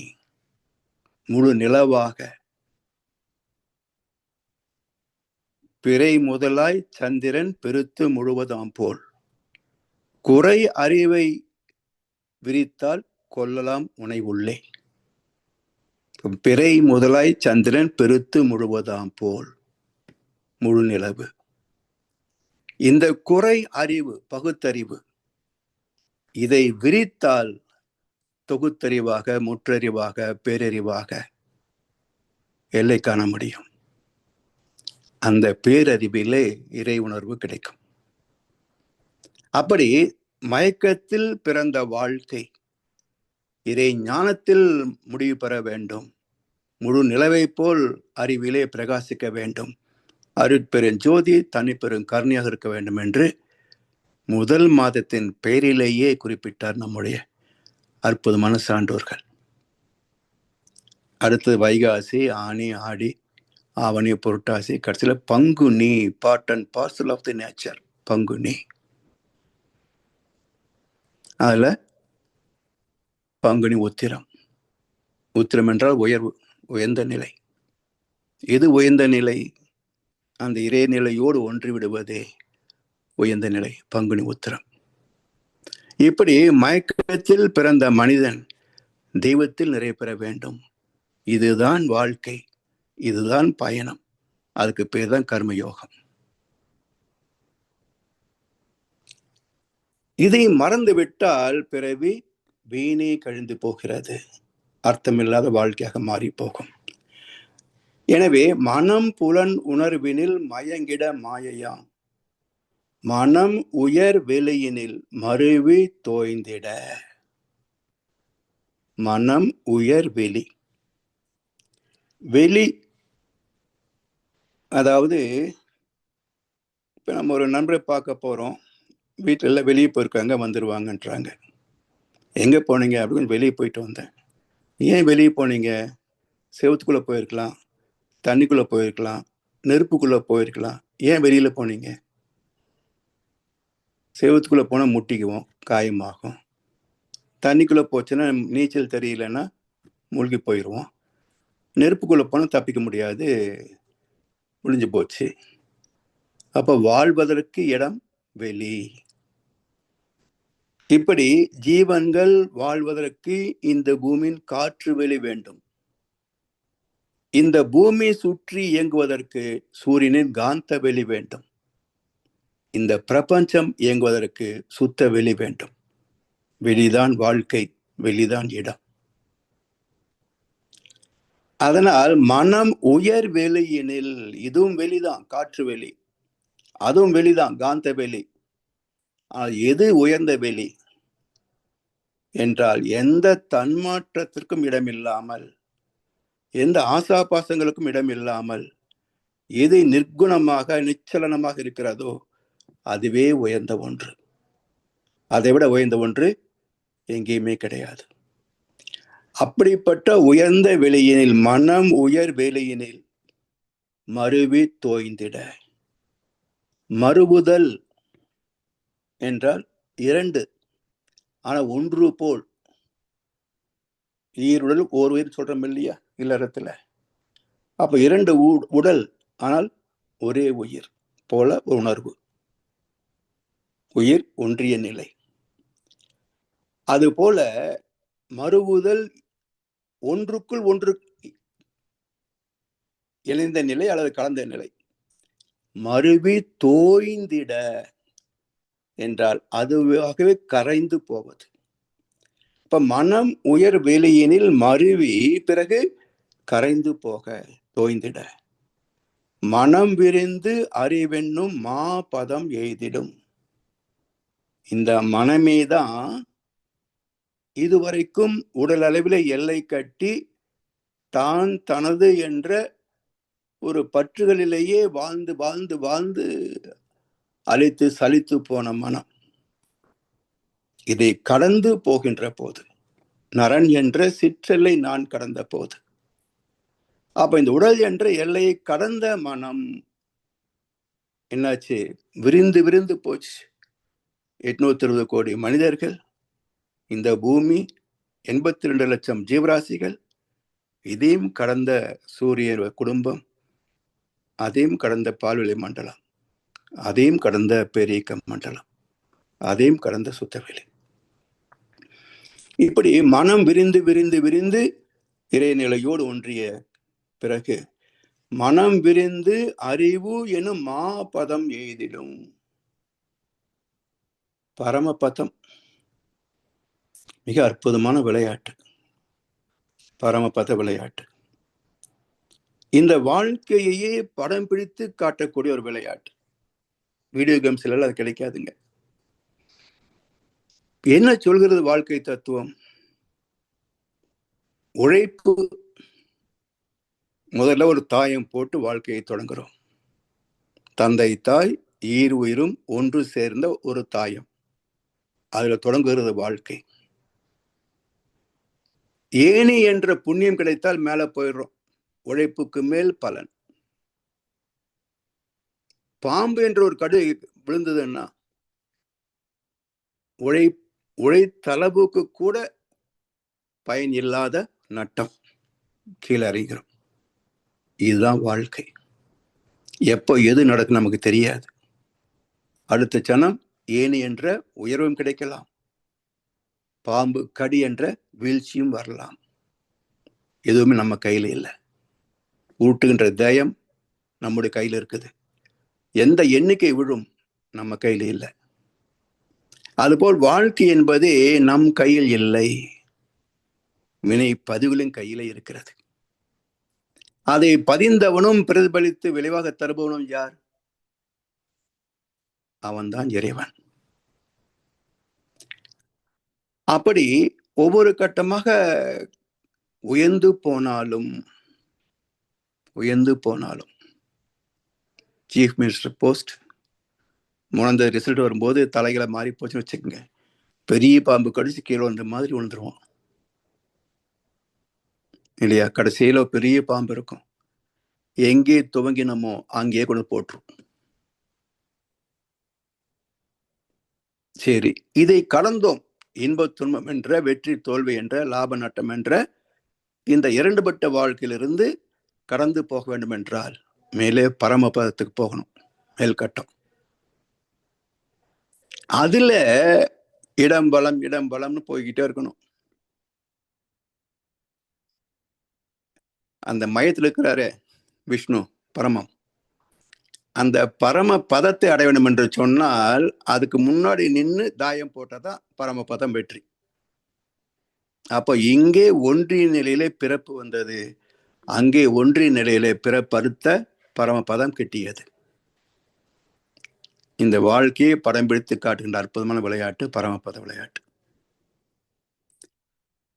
முழு நிலவாக, பிறை முதலாய் சந்திரன் பெருத்து முழுவதாம் போல், குறை அறிவை விரித்தால் கொள்ளலாம் உனை உள்ளே. பிறை முதலாய் சந்திரன் பெருத்து முழுவதாம் போல், முழு நிலவு. இந்த குறை அறிவு, பகுத்தறிவு, இதை விரித்தால் தொகுத்தறிவாக, முற்றறிவாக, பேரறிவாக எல்லை காண முடியும். அந்த பேரறிவிலே இறை உணர்வு கிடைக்கும். அப்படி மயக்கத்தில் பிறந்த வாழ்க்கை இறை ஞானத்தில் முடிவு பெற வேண்டும். முழு நிலவை போல் அறிவிலே பிரகாசிக்க வேண்டும். அருட்பெரும் ஜோதி தனிப்பெரும் கருணையாக இருக்க வேண்டும் என்று முதல் மாதத்தின் பெயரிலேயே குறிப்பிட்டார் நம்முடைய அற்புதமான சான்றோர்கள். அடுத்தது வைகாசி, ஆனி, ஆடி, ஆவணி, புரட்டாசி, கடைசியில் பங்குனி, part and parcel of the nature. பங்குனி, அதுல பங்குனி உத்திரம். உத்திரம் என்றால் உயர்வு, உயர்ந்த நிலை. எது உயர்ந்த நிலை? அந்த இறைநிலையோடு ஒன்றி விடுவதே உயர்ந்த நிலை, பங்குனி உத்திரம். இப்படி மயக்கத்தில் பிறந்த மனிதன் தெய்வத்தில் நிறைய பெற வேண்டும். இதுதான் வாழ்க்கை, இதுதான் பயணம். அதுக்கு பேர் தான் கர்மயோகம். இதை மறந்து விட்டால் பிறவி வீணே கழிந்து போகிறது, அர்த்தமில்லாத வாழ்க்கையாக மாறி போகும். எனவே மனம் புலன் உணர்வினில் மயங்கிட மாயையாம், மனம் உயர் வெளியினில் மருவி தோய்ந்திட. மனம் உயர் வெளி, வெளி அதாவது இப்ப நம்ம ஒரு நண்பரை பார்க்க போறோம், வீட்டில் எல்லாம் வெளியே போயிருக்காங்க, வந்துருவாங்கன்றாங்க. எங்க போனீங்க அப்படின்னு, வெளியே போயிட்டு வந்தேன். ஏன் வெளியே போனீங்க? செவத்துக்குள்ள போயிருக்கலாம், தண்ணிக்குள்ள போயிருக்கலாம், நெருப்புக்குள்ள போயிருக்கலாம். ஏன் வெளியில போனீங்க? செவத்துக்குள்ள போனா முட்டிக்குவோம், காயமாகும். தண்ணிக்குள்ள போச்சுன்னா நீச்சல் தெரியலன்னா மூழ்கி போயிடுவோம். நெருப்புக்குள்ள போனா தப்பிக்க முடியாது, முடிஞ்சு போச்சு. அப்ப வாழ்வதற்கு இடம் வெளி. இப்படி ஜீவன்கள் வாழ்வதற்கு இந்த பூமியின் காற்று வெளி வேண்டும். இந்த பூமி சுற்றி இயங்குவதற்கு சூரியனின் காந்த வெளி வேண்டும். இந்த பிரபஞ்சம் இயங்குவதற்கு சுத்த வெளி வேண்டும். வெளிதான் வாழ்க்கை, வெளிதான் இடம். அதனால் மனம் உயர் வெளியினில், இதுவும் வெளிதான், காற்று வெளி, அதுவும் வெளிதான், காந்த வெளி. எது உயர்ந்த வெளி என்றால் எந்த தன்மாற்றத்திற்கும் இடமில்லாமல், எந்த ஆசாபாசங்களுக்கும் இடமில்லாமல், எது நிர்குணமாக நிச்சலனமாக இருக்கிறதோ அதுவே உயர்ந்த ஒன்று. அதை விட உயர்ந்த ஒன்று எங்கேயுமே கிடையாது. அப்படிப்பட்ட உயர்ந்த வெளியினில், மனம் உயர் வெளியினில் மருவி தோய்ந்திட. மறுவுதல் என்றால் இரண்டு, ஆனா ஒன்று போல். ஈருடல் ஓர் உயிர் சொல்றோம் இல்லையா இல்லறத்துல? அப்ப இரண்டு உடல், ஆனால் ஒரே உயிர் போல உணர்வு, உயிர் ஒன்றிய நிலை. அதுபோல மறுவுதல் ஒன்றுக்குள் ஒன்று இணைந்த நிலை அல்லது கலந்த நிலை. மருவி தோய்ந்திட என்றால் அதுவாகவே கரைந்து போவது. இப்ப மனம் உயர் வெளியினில் மருவி பிறகு கரைந்து போக, தோய்ந்திட. மனம் விரிந்து அறிவென்னும் மா பதம் எய்திடும். இந்த மனமேதான் இதுவரைக்கும் உடல் அளவில் எல்லை கட்டி தான் தனது என்ற ஒரு பற்றுகளிலேயே வாழ்ந்து வாழ்ந்து வாழ்ந்து அழித்து சலித்து போன மனம். இதை கடந்து போகின்ற போது, நரன் என்ற சிற்றெல்லை நான் கடந்த போது, அப்ப இந்த உடல் என்ற எல்லையை கடந்த மனம் என்னாச்சு? விரிந்து விரிந்து போச்சு. 820 கோடி மனிதர்கள், இந்த பூமி, 82 லட்சம் ஜீவராசிகள், இதையும் கடந்த சூரிய குடும்பம், அதையும் கடந்த பால்வெளி மண்டலம், அதையும் கடந்த பேரியக்க மண்டலம், அதையும் கடந்த சுத்தவெளி. இப்படி மனம் விரிந்து விரிந்து விரிந்து இறைநிலையோடு ஒன்றிய பிறகு மனம் விரிந்து அறிவு எனும் மா பதம் எய்திடும். பரமபதம் மிக அற்புதமான விளையாட்டு, பரமபத விளையாட்டு. இந்த வாழ்க்கையே படம் பிடித்து காட்டக்கூடிய ஒரு விளையாட்டு. வீடியோ கேம்ஸ் எல்லாம் அது கிடைக்காதுங்க. என்ன சொல்கிறது வாழ்க்கை தத்துவம்? உழைப்பு. முதல்ல ஒரு தாயம் போட்டு வாழ்க்கையை தொடங்குறோம். தந்தை தாய் ஈர் உயிரும் ஒன்று சேர்ந்த ஒரு தாயம். அதுல தொடங்குகிறது வாழ்க்கை. ஏணி என்ற புண்ணியம் கிடைத்தால் மேல போயிடுறோம். உழைப்புக்கு மேல் பலன். பாம்பு என்ற ஒரு கடு விழுந்ததுன்னா உழைத்தளவுக்கு கூட பயன் இல்லாத நட்டம், கீழே அறிகிறோம். இதுதான் வாழ்க்கை. எப்போ எது நடக்கும் நமக்கு தெரியாது. அடுத்த சனம் ஏணி என்ற உயர்வும் கிடைக்கலாம், பாம்பு கடி என்ற வீழ்ச்சியும் வரலாம். எதுவுமே நம்ம கையில இல்லை. ஊட்டுகின்ற தயம் நம்முடைய கையில இருக்குது. எந்த எண்ணிக்கை விழும் நம்ம கையில இல்லை. அதுபோல் வாழ்க்கை என்பது நம் கையில் இல்லை, வினை பதிவுகளின் கையில இருக்கிறது. அதை பதிந்தவனும் பிரதிபலித்து விளைவாக தருபவனும் யார்? அவன்தான் இறைவன். அப்படி ஒவ்வொரு கட்டமாக உயர்ந்து போனாலும் சீஃப் மினிஸ்டர் போஸ்ட் முழந்த ரிசல்ட் வரும்போது தலைகளை மாறி போச்சுன்னு வச்சுக்கோங்க, பெரிய பாம்பு கடிச்சு கீழே வந்த மாதிரி விழுந்துருவோம் இல்லையா? கடைசியில பெரிய பாம்பு இருக்கும், எங்கே துவங்கினமோ அங்கேயே கொண்டு போட்டுரும். சரி, இதை கடந்தோம். இன்ப துன்பம் என்ற, வெற்றி தோல்வி என்ற, லாப நட்டம் என்ற இந்த இரண்டுபட்ட வாழ்க்கையிலிருந்து கடந்து போக வேண்டும் என்றால் மேலே பரமபதத்துக்கு போகணும், மேல்கட்டம். அதுல இடம் பலம்னு போய்கிட்டே இருக்கணும். அந்த மையத்தில் இருக்கிறாரே விஷ்ணு பரமம், அந்த பரம பதத்தை அடைய வேண்டும் என்று சொன்னால் அதுக்கு முன்னாடி நின்று தாயம் போட்டதான் பரமபதம் வெற்றி. அப்போ இங்கே ஒன்றிய நிலையிலே பிறப்பு வந்தது, அங்கே ஒன்றிய நிலையிலே பிறப்பறுத்த பரமபதம் கிட்டியது. இந்த வாழ்க்கையை படம் பிடித்து காட்டுகின்ற அற்புதமான விளையாட்டு பரமபத விளையாட்டு.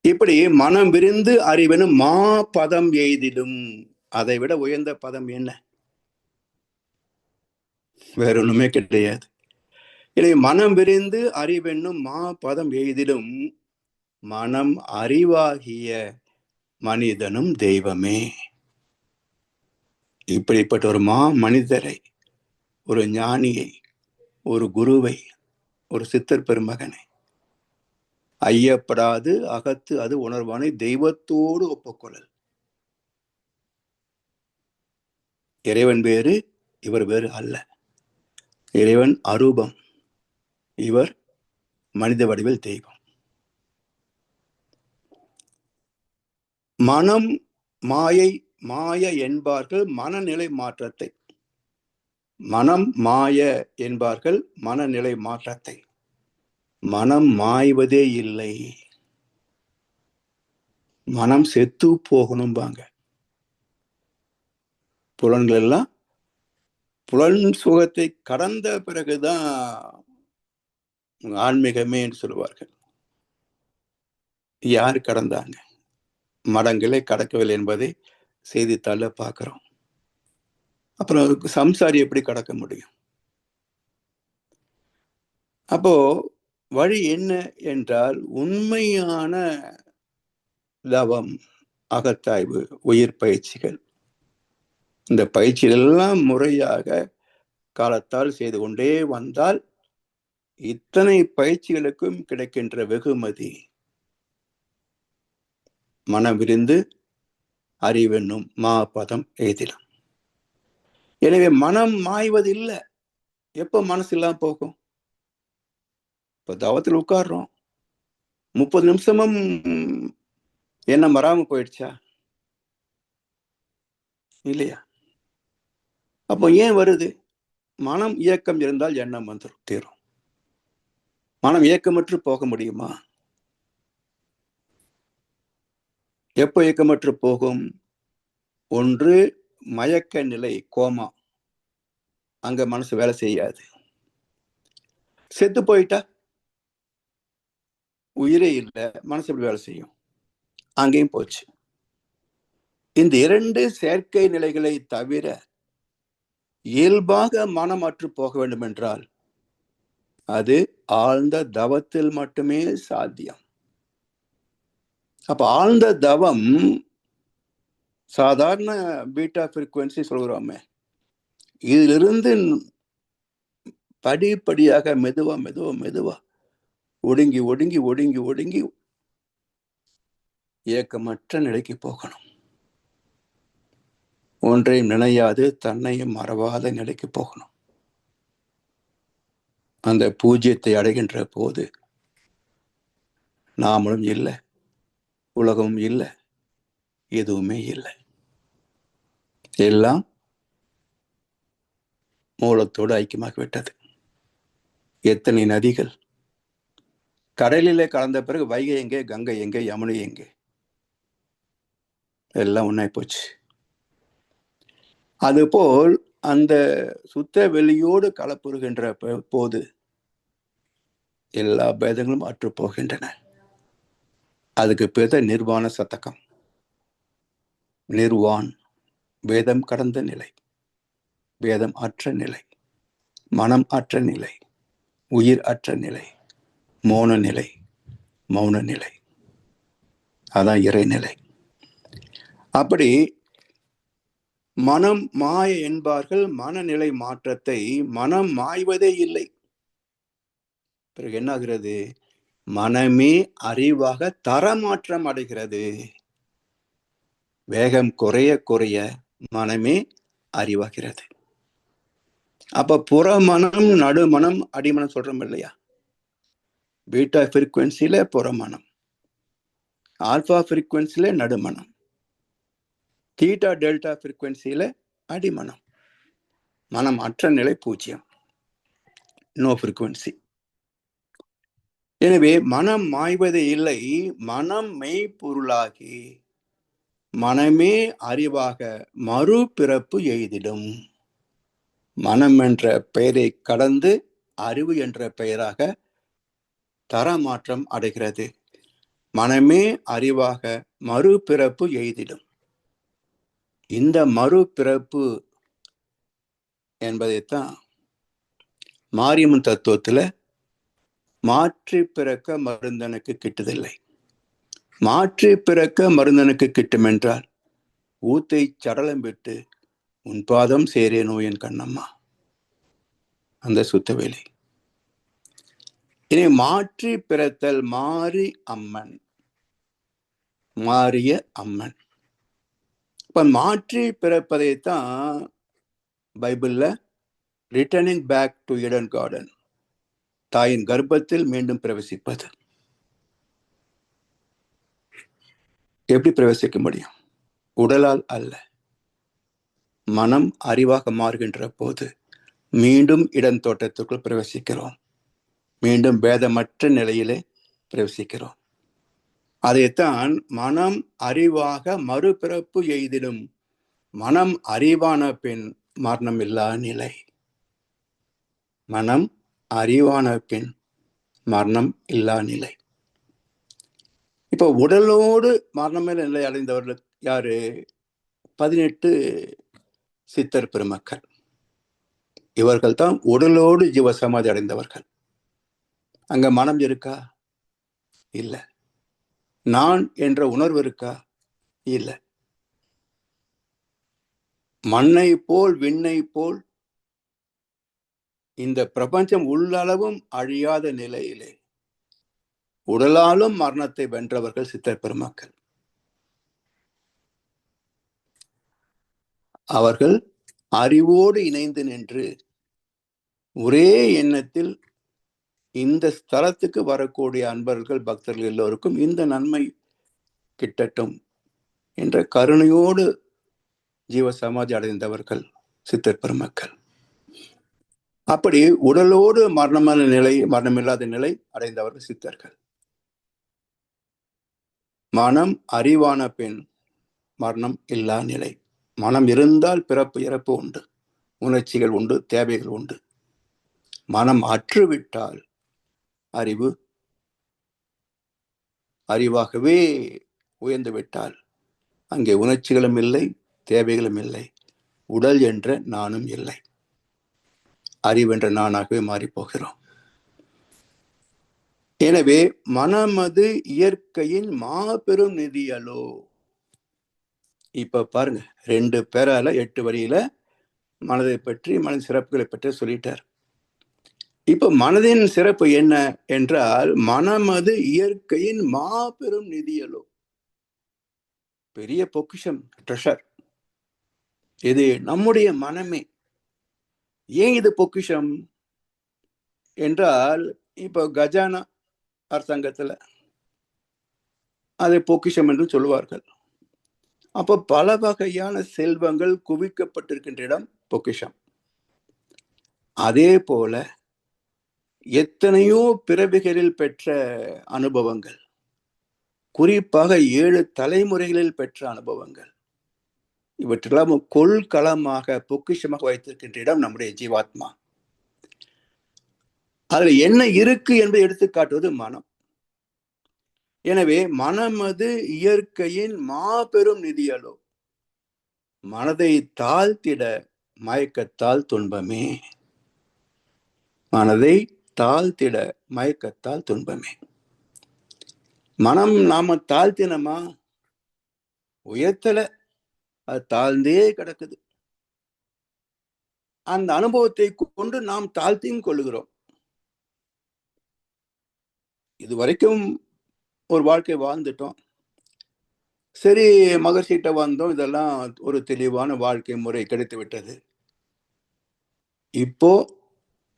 இப்படி மனம் விரிந்து அறிவெனும் மா பதம் எய்திடும். அதை விட உயர்ந்த பதம் என்ன? வேற ஒண்ணுமே கிடையாது. எனவே மனம் விரிந்து அறிவென்னும் மா பதம் எய்திடும், மனம் அறிவாகிய மனிதனும் தெய்வமே. இப்படிப்பட்ட ஒரு மனிதரை, ஒரு ஞானியை, ஒரு குருவை, ஒரு சித்தர் பெருமகனை ஐயப்படாது அகத்து அது உணர்வானை தெய்வத்தோடு ஒப்புக்கொள்ளல். இறைவன் வேறு, இவர் வேறு அல்ல. இறைவன் அரூபம், இவர் மனித வடிவில் தெய்வம். மனம் மாய என்பார்கள் மனநிலை மாற்றத்தை. மனம் மாய என்பார்கள் மனநிலை மாற்றத்தை. மனம் மாய்வதே இல்லை. மனம் செத்து போகணும்பாங்க. புலன்கள் எல்லாம் புலன் சுகத்தை கடந்த பிறகுதான் ஆன்மீகமே என்று சொல்லுவார்கள். யார் கடந்தாங்க? மடங்களை கடக்கவில்லை என்பதை செய்தித்தாள பார்க்கிறோம். அப்புறம் சம்சாரி எப்படி கடக்க முடியும்? அப்போ வழி என்ன என்றால் உண்மையான தவம், அகத்தாய்வு, உயிர் பயிற்சிகள். இந்த பயிற்சிகள் எல்லாம் முறையாக காலத்தால் செய்து கொண்டே வந்தால் இத்தனை பயிற்சிகளுக்கும் கிடைக்கின்ற வெகுமதி மனம் விரிந்து அறிவென்னும் மாபதம் எய்திடும். எனவே மனம் மாய்வது இல்லை. எப்போ மனசு இல்லாம போகும்? இப்ப தவத்தில் உட்கார்றோம், 30 நிமிஷமும் எண்ணம் வராம போயிடுச்சா? இல்லையா? அப்போ ஏன் வருது? மனம் இயக்கம் இருந்தால் எண்ணம் வந்துடும், தீரும். மனம் இயக்கமற்று போக முடியுமா? எப்போ இயக்கமற்று போகும்? ஒன்று மயக்க நிலை, கோமா, அங்க மனசு வேலை செய்யாது. செத்து போயிட்டா உயிரே இல்லை, மனசு எப்படி வேலை செய்யும்? அங்கேயும் போச்சு. இந்த 2 செயற்கை நிலைகளை தவிர இயல்பாக மனம் அற்று போக வேண்டும் என்றால் அது ஆழ்ந்த தவத்தில் மட்டுமே சாத்தியம். அப்ப ஆழ்ந்த தவம் சாதாரண பீட்டா ஃப்ரீக்வன்சி சொல்கிறோமே, இதிலிருந்து படிப்படியாக மெதுவா மெதுவா மெதுவா ஒடுங்கி ஒடுங்கி ஒடுங்கி ஒடுங்கி ஏக்கமற்ற நிலைக்கு போகணும். ஒன்றையும் நினையாது தன்னையும் மறவாத நிலைக்கு போகணும். அந்த பூஜ்யத்தை அடைகின்ற போது நாமளும் இல்லை, உலகமும் இல்லை, எதுவுமே இல்லை. எல்லாம் மூலத்தோடு ஐக்கியமாகிவிட்டது. எத்தனை நதிகள் கடலிலே கலந்த பிறகு வைகை எங்கே, கங்கை எங்கே, யமுனை எங்கே? எல்லாம் ஒன்னாய் போச்சு. அதுபோல் அந்த சுத்த வெளியோடு கலப்புறுகின்ற போது எல்லா பேதங்களும் அற்று போகின்றன. அதுக்கு பேர் நிர்வாண சதகம். நிர்வான் வேதம் கடந்த நிலை, வேதம் அற்ற நிலை, மனம் அற்ற நிலை, உயிர் அற்ற நிலை, மோன நிலை, மௌன நிலை. அதான் இறைநிலை. அப்படி மனம் மாய என்பார்கள். மனநிலை மாற்றத்தை மனம் மாய்வதே இல்லை. பிறகு என்ன ஆகிறது? மனமே அறிவாக தரமாற்றம் அடைகிறது. வேகம் குறைய குறைய மனமே அறிவாகிறது. அப்ப புறமனம், நடுமனம், அடிமனம் சொல்றோம் இல்லையா? பீட்டா ஃப்ரீக்வன்சியில புறமனம், ஆல்பா ஃப்ரீக்வன்சியில நடுமனம், தீட்டா டெல்டா ஃப்ரீக்வன்சியில அடிமனம். மனம் அற்ற நிலை பூஜ்யம், நோ ஃப்ரீக்வன்சி. எனவே மனம் மாய்வதே இல்லை. மனம் மெய்ப்பொருளாகி மனமே அறிவாக மறுபிறப்பு எய்திடும். மனம் என்ற பெயரை கடந்து அறிவு என்ற பெயராக தரமாற்றம் அடைகிறது. மனமே அறிவாக மறுபிறப்பு எய்திடும். இந்த மறுபிறப்பு என்பதைத்தான் மாரியம்மன் தத்துவத்துல மாற்றி பிறக்க மருந்தனுக்கு கிட்டுதில்லை. மாற்றி பிறக்க மருந்தனுக்கு கிட்டும் என்றால் ஊத்தை சடலம் விட்டு உன் பாதம் சேரேனோ என் கண்ணம்மா, அந்த சுத்தவேலி. இனி மாற்றி பிறத்தல், மாறி அம்மன், மாறிய அம்மன். இப்ப மாற்றி பிறப்பதைத்தான் பைபிள்ல returning back to Eden garden, தாயின் கர்ப்பத்தில் மீண்டும் பிரவேசிப்பது. எப்படி பிரவேசிக்க முடியும்? உடலால் அல்ல. மனம் அறிவாக மாறுகின்ற போது மீண்டும் இடன் தோட்டத்துக்குள் பிரவேசிக்கிறோம். மீண்டும் பேதமற்ற நிலையிலே பிரவேசிக்கிறோம். அதைத்தான் மனம் அறிவாக மறுபிறப்பு எய்திடும். மனம் அறிவான பின் மரணம் இல்லா நிலை. மனம் அறிவான பின் மரணம் இல்லா நிலை. இப்போ உடலோடு மரணமில்லா நிலை அடைந்தவர்கள் யாரு? 18 சித்தர் பெருமக்கள். இவர்கள் தான் உடலோடு ஜீவசமாதி அடைந்தவர்கள். அங்க மனம் இருக்கா? இல்ல. நான் என்ற உணர்வு இருக்கா? இல்ல. மண்ணை போல் விண்ணை போல் இந்த பிரபஞ்சம் உள்ளளவும் அழியாத நிலையிலே உடலாலும் மரணத்தை வென்றவர்கள் சித்தர் பெருமக்கள். அவர்கள் அறிவோடு இணைந்து நின்று ஒரே எண்ணத்தில் இந்த ஸ்தலத்துக்கு வரக்கூடிய அன்பர்கள் பக்தர்கள் எல்லோருக்கும் இந்த நன்மை கிட்டட்டும் என்ற கருணையோடு ஜீவசமாதி அடைந்தவர்கள் சித்தர் பெருமக்கள். அப்படி உடலோடு மரணமான நிலை, மரணமில்லாத நிலை அடைந்தவர்கள் சித்தர்கள். மனம் அறிவான பின் மரணம் இல்லா நிலை. மனம் இருந்தால் பிறப்பு இறப்பு உண்டு, உணர்ச்சிகள் உண்டு, தேவைகள் உண்டு. மனம் அற்றுவிட்டால் அறிவு அறிவாகவே உயர்ந்து விட்டால் அங்கே உணர்ச்சிகளும் இல்லை, தேவைகளும் இல்லை, உடல் என்ற நானும் இல்லை. அறிவென்ற நானாகவே மாறி போகிறோம். எனவே மனமது இயற்கையின் மாபெரும் நிதியலோ. இப்ப பாருங்க, 2 பேரால 8 வரியில மனதை பற்றி, மனதின் சிறப்புகளை பற்றி சொல்லிட்டார். இப்ப மனதின் சிறப்பு என்ன என்றால், மனமது இயற்கையின் மாபெரும் நிதியலோ. பெரிய பொக்கிஷம், ட்ரெஷர். இது நம்முடைய மனமே. ஏன் இது பொக்கிஷம் என்றால், இப்போ கஜானா அரசாங்கத்துல அதை பொக்கிஷம் என்று சொல்லுவார்கள். அப்போ பல வகையான செல்வங்கள் குவிக்கப்பட்டிருக்கின்ற இடம் பொக்கிஷம். அதே போல எத்தனையோ பிறவிகளில் பெற்ற அனுபவங்கள், குறிப்பாக 7 தலைமுறைகளில் பெற்ற அனுபவங்கள், இவற்றெல்லாம் கொள்களமாக பொக்கிஷமாக வைத்திருக்கின்ற இடம் நம்முடைய ஜீவாத்மா. அதுல என்ன இருக்கு என்பதை எடுத்து காட்டுவது மனம். எனவே மனமது இயற்கையின் மாபெரும் நிதியலோ. மனதை தாழ்த்திட மயக்கத்தால் துன்பமே. மனதை தாழ்த்திட மயக்கத்தால் துன்பமே. மனம் நாம தாழ்த்தினமா? உயர்த்தல, அது தாழ்ந்தே கிடக்குது. அந்த அனுபவத்தை கொண்டு நாம் தாழ்த்தியும் கொள்ளுகிறோம். இதுவரைக்கும் ஒரு வாழ்க்கை வாழ்ந்துட்டோம். சரி, மகர்ஷிகிட்ட வந்தோம், இதெல்லாம் ஒரு தெளிவான வாழ்க்கை முறை கிடைத்து விட்டது. இப்போ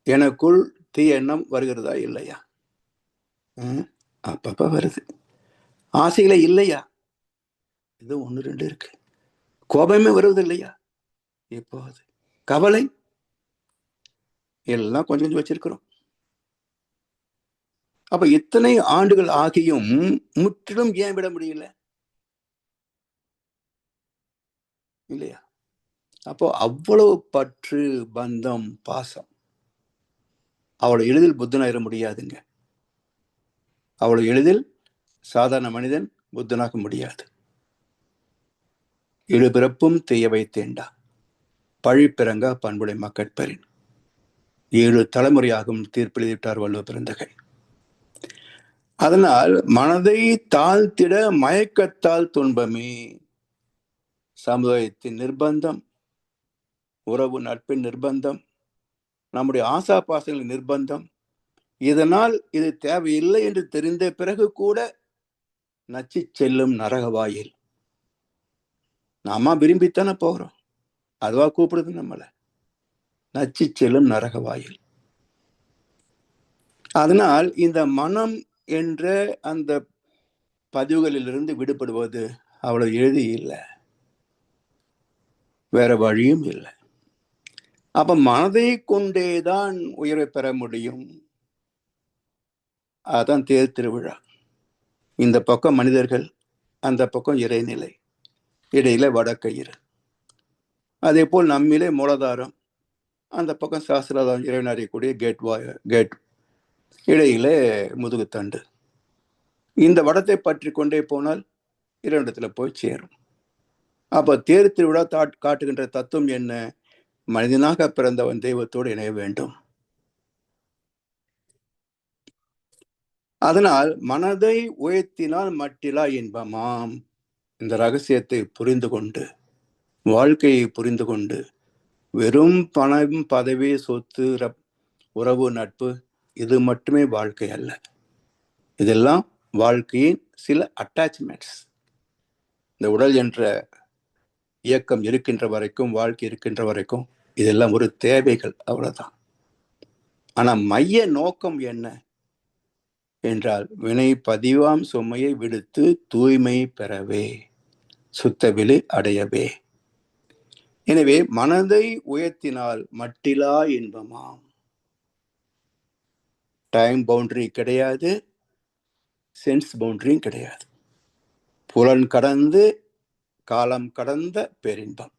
எனக்குள் தீய எண்ணம் வருகிறதா இல்லையா? அப்பப்ப வருது. ஆசைகளே இல்லையா? இது 1, 2 இருக்கு. கோபமே வருவது இல்லையா? இப்போ அது கவலை எல்லாம் கொஞ்சம் கொஞ்சம் வச்சிருக்கிறோம். அப்ப இத்தனை ஆண்டுகள் ஆகியும் முற்றிலும் ஏன் விட முடியல? இல்லையா? அப்போ அவ்வளவு பற்று, பந்தம், பாசம். அவ்வளவு எளிதில் புத்தனாயிர முடியாதுங்க. அவ்வளவு எளிதில் சாதாரண மனிதன் புத்தனாக முடியாது. 7 பிறப்பும் தெய்ய வைத்தேண்டா, பழிப்பிறங்க பண்புடை மக்கட்பெறின். 7 தலைமுறையாகும் தீர்ப்பெழுதிவிட்டார் வள்ளுவ பிறந்தகை. அதனால் மனதை தாழ்த்திட மயக்கத்தால் துன்பமே. சமுதாயத்தின் நிர்பந்தம், உறவு நட்பின் நிர்பந்தம், நம்முடைய ஆசா பாசங்களின் நிர்பந்தம், இதனால் இது தேவையில்லை என்று தெரிந்த பிறகு கூட நச்சு செல்லும் நரகவாயில். நாம விரும்பித்தானே போகிறோம், அதுவா கூப்பிடுது நம்மள, நச்சு செல்லும் நரகவாயில். அதனால் இந்த மனம் என்ற அந்த பதிவுகளிலிருந்து விடுபடுவது அவ்வளவு எளிது இல்லை, வேற வழியும் இல்லை. அப்ப மனதை கொண்டேதான் உயர்வை பெற முடியும். அதான் தேர் திருவிழா. இந்த பக்கம் மனிதர்கள், அந்த பக்கம் இறைநிலை, இடையில வடக்கயிறு. அதே போல் நம்மிலே மூலதாரம், அந்த பக்கம் சாஸ்திராதாரம், இறைவன் அறியக்கூடிய கேட், இடையிலே முதுகுத்தண்டு. இந்த வடத்தை பற்றி கொண்டே போனால் இறைவனிடத்துல போய் சேரும். அப்ப தேர் திருவிழா காட்டுகின்ற தத்துவம் என்ன? மனிதனாக பிறந்தவன் தெய்வத்தோடு இணைய வேண்டும். அதனால் மனதை உயர்த்தினால் மட்டிலா இன்பமாம். இந்த ரகசியத்தை புரிந்து கொண்டு, வாழ்க்கையை புரிந்து கொண்டு, வெறும் பணம், பதவி, சொத்து, உறவு, நட்பு இது மட்டுமே வாழ்க்கை அல்ல. இதெல்லாம் வாழ்க்கையின் சில அட்டாச்மெண்ட்ஸ். இந்த உடல் என்ற இயக்கம் இருக்கின்ற வரைக்கும், வாழ்க்கை இருக்கின்ற வரைக்கும் இதெல்லாம் ஒரு தேவைகள், அவ்வளவுதான். ஆனா மைய நோக்கம் என்ன என்றால், வினை பதிவாம் சுமையை விடுத்து தூய்மை பெறவே, சுத்தவெளி அடையவே. எனவே மனதை உயர்த்தினால் மட்டிலா இன்பமாம். டைம் பவுண்டரி கிடையாது, சென்ஸ் பவுண்டரியும் கிடையாது. புலன் கடந்து காலம் கடந்த பேரின்பம்.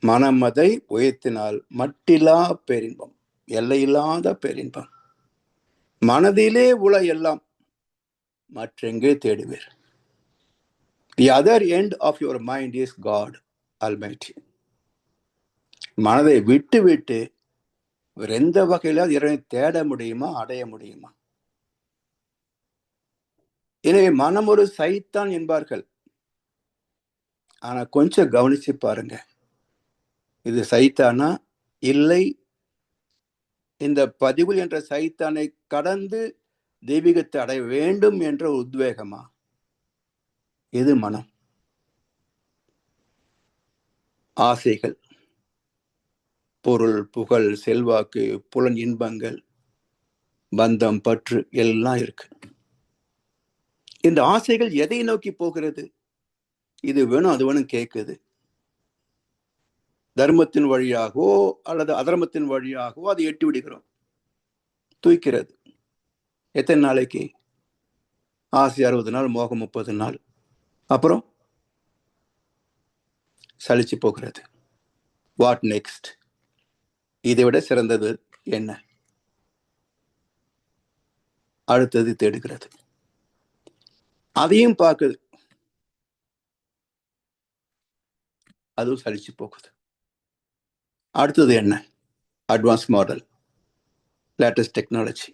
மனமதை உயர்த்தினால் மட்டிலா பேரின்பம், எல்லையில்லாத பேரின்பம். மனதிலே உள்ள எல்லாம் மற்றெங்கே தேடுவீர். The other end of your mind is God Almighty. மனதை விட்டு விட்டு வேற எந்த வகையில இறைவனை தேட முடியுமா, அடைய முடியுமா? எனவே மனம் ஒரு சைத்தான் என்பார்கள். ஆனா கொஞ்சம் கவனிச்சு பாருங்க, இது சைத்தானா இல்லை இந்த பதிவு என்ற சைத்தானை கடந்து தெய்வீகத்தை அடைய வேண்டும் என்ற உத்வேகமா? இது மனம். ஆசைகள், பொருள், புகழ், செல்வாக்கு, புலன் இன்பங்கள், பந்தம், பற்று எல்லாம் இருக்கு. இந்த ஆசைகள் எதை நோக்கி போகிறது? இது வேணும் அது வேணும் கேட்குது. தர்மத்தின் வழியாகவோ அல்லது அதர்மத்தின் வழியாகவோ அதை எட்டி விடுகிறோம், தூக்கிறது. எத்தனை நாளைக்கு? ஆசை 60 நாள், மோகம் 30 நாள், அப்புறம் சலிச்சு போகிறது. What next? இதை விட சிறந்தது என்ன? அடுத்தது தேடுகிறது. அதையும் பார்க்குது, அதுவும் சலிச்சு போகுது. அடுத்தது என்ன? அட்வான்ஸ் மாடல், லேட்டஸ்ட் டெக்னாலஜி,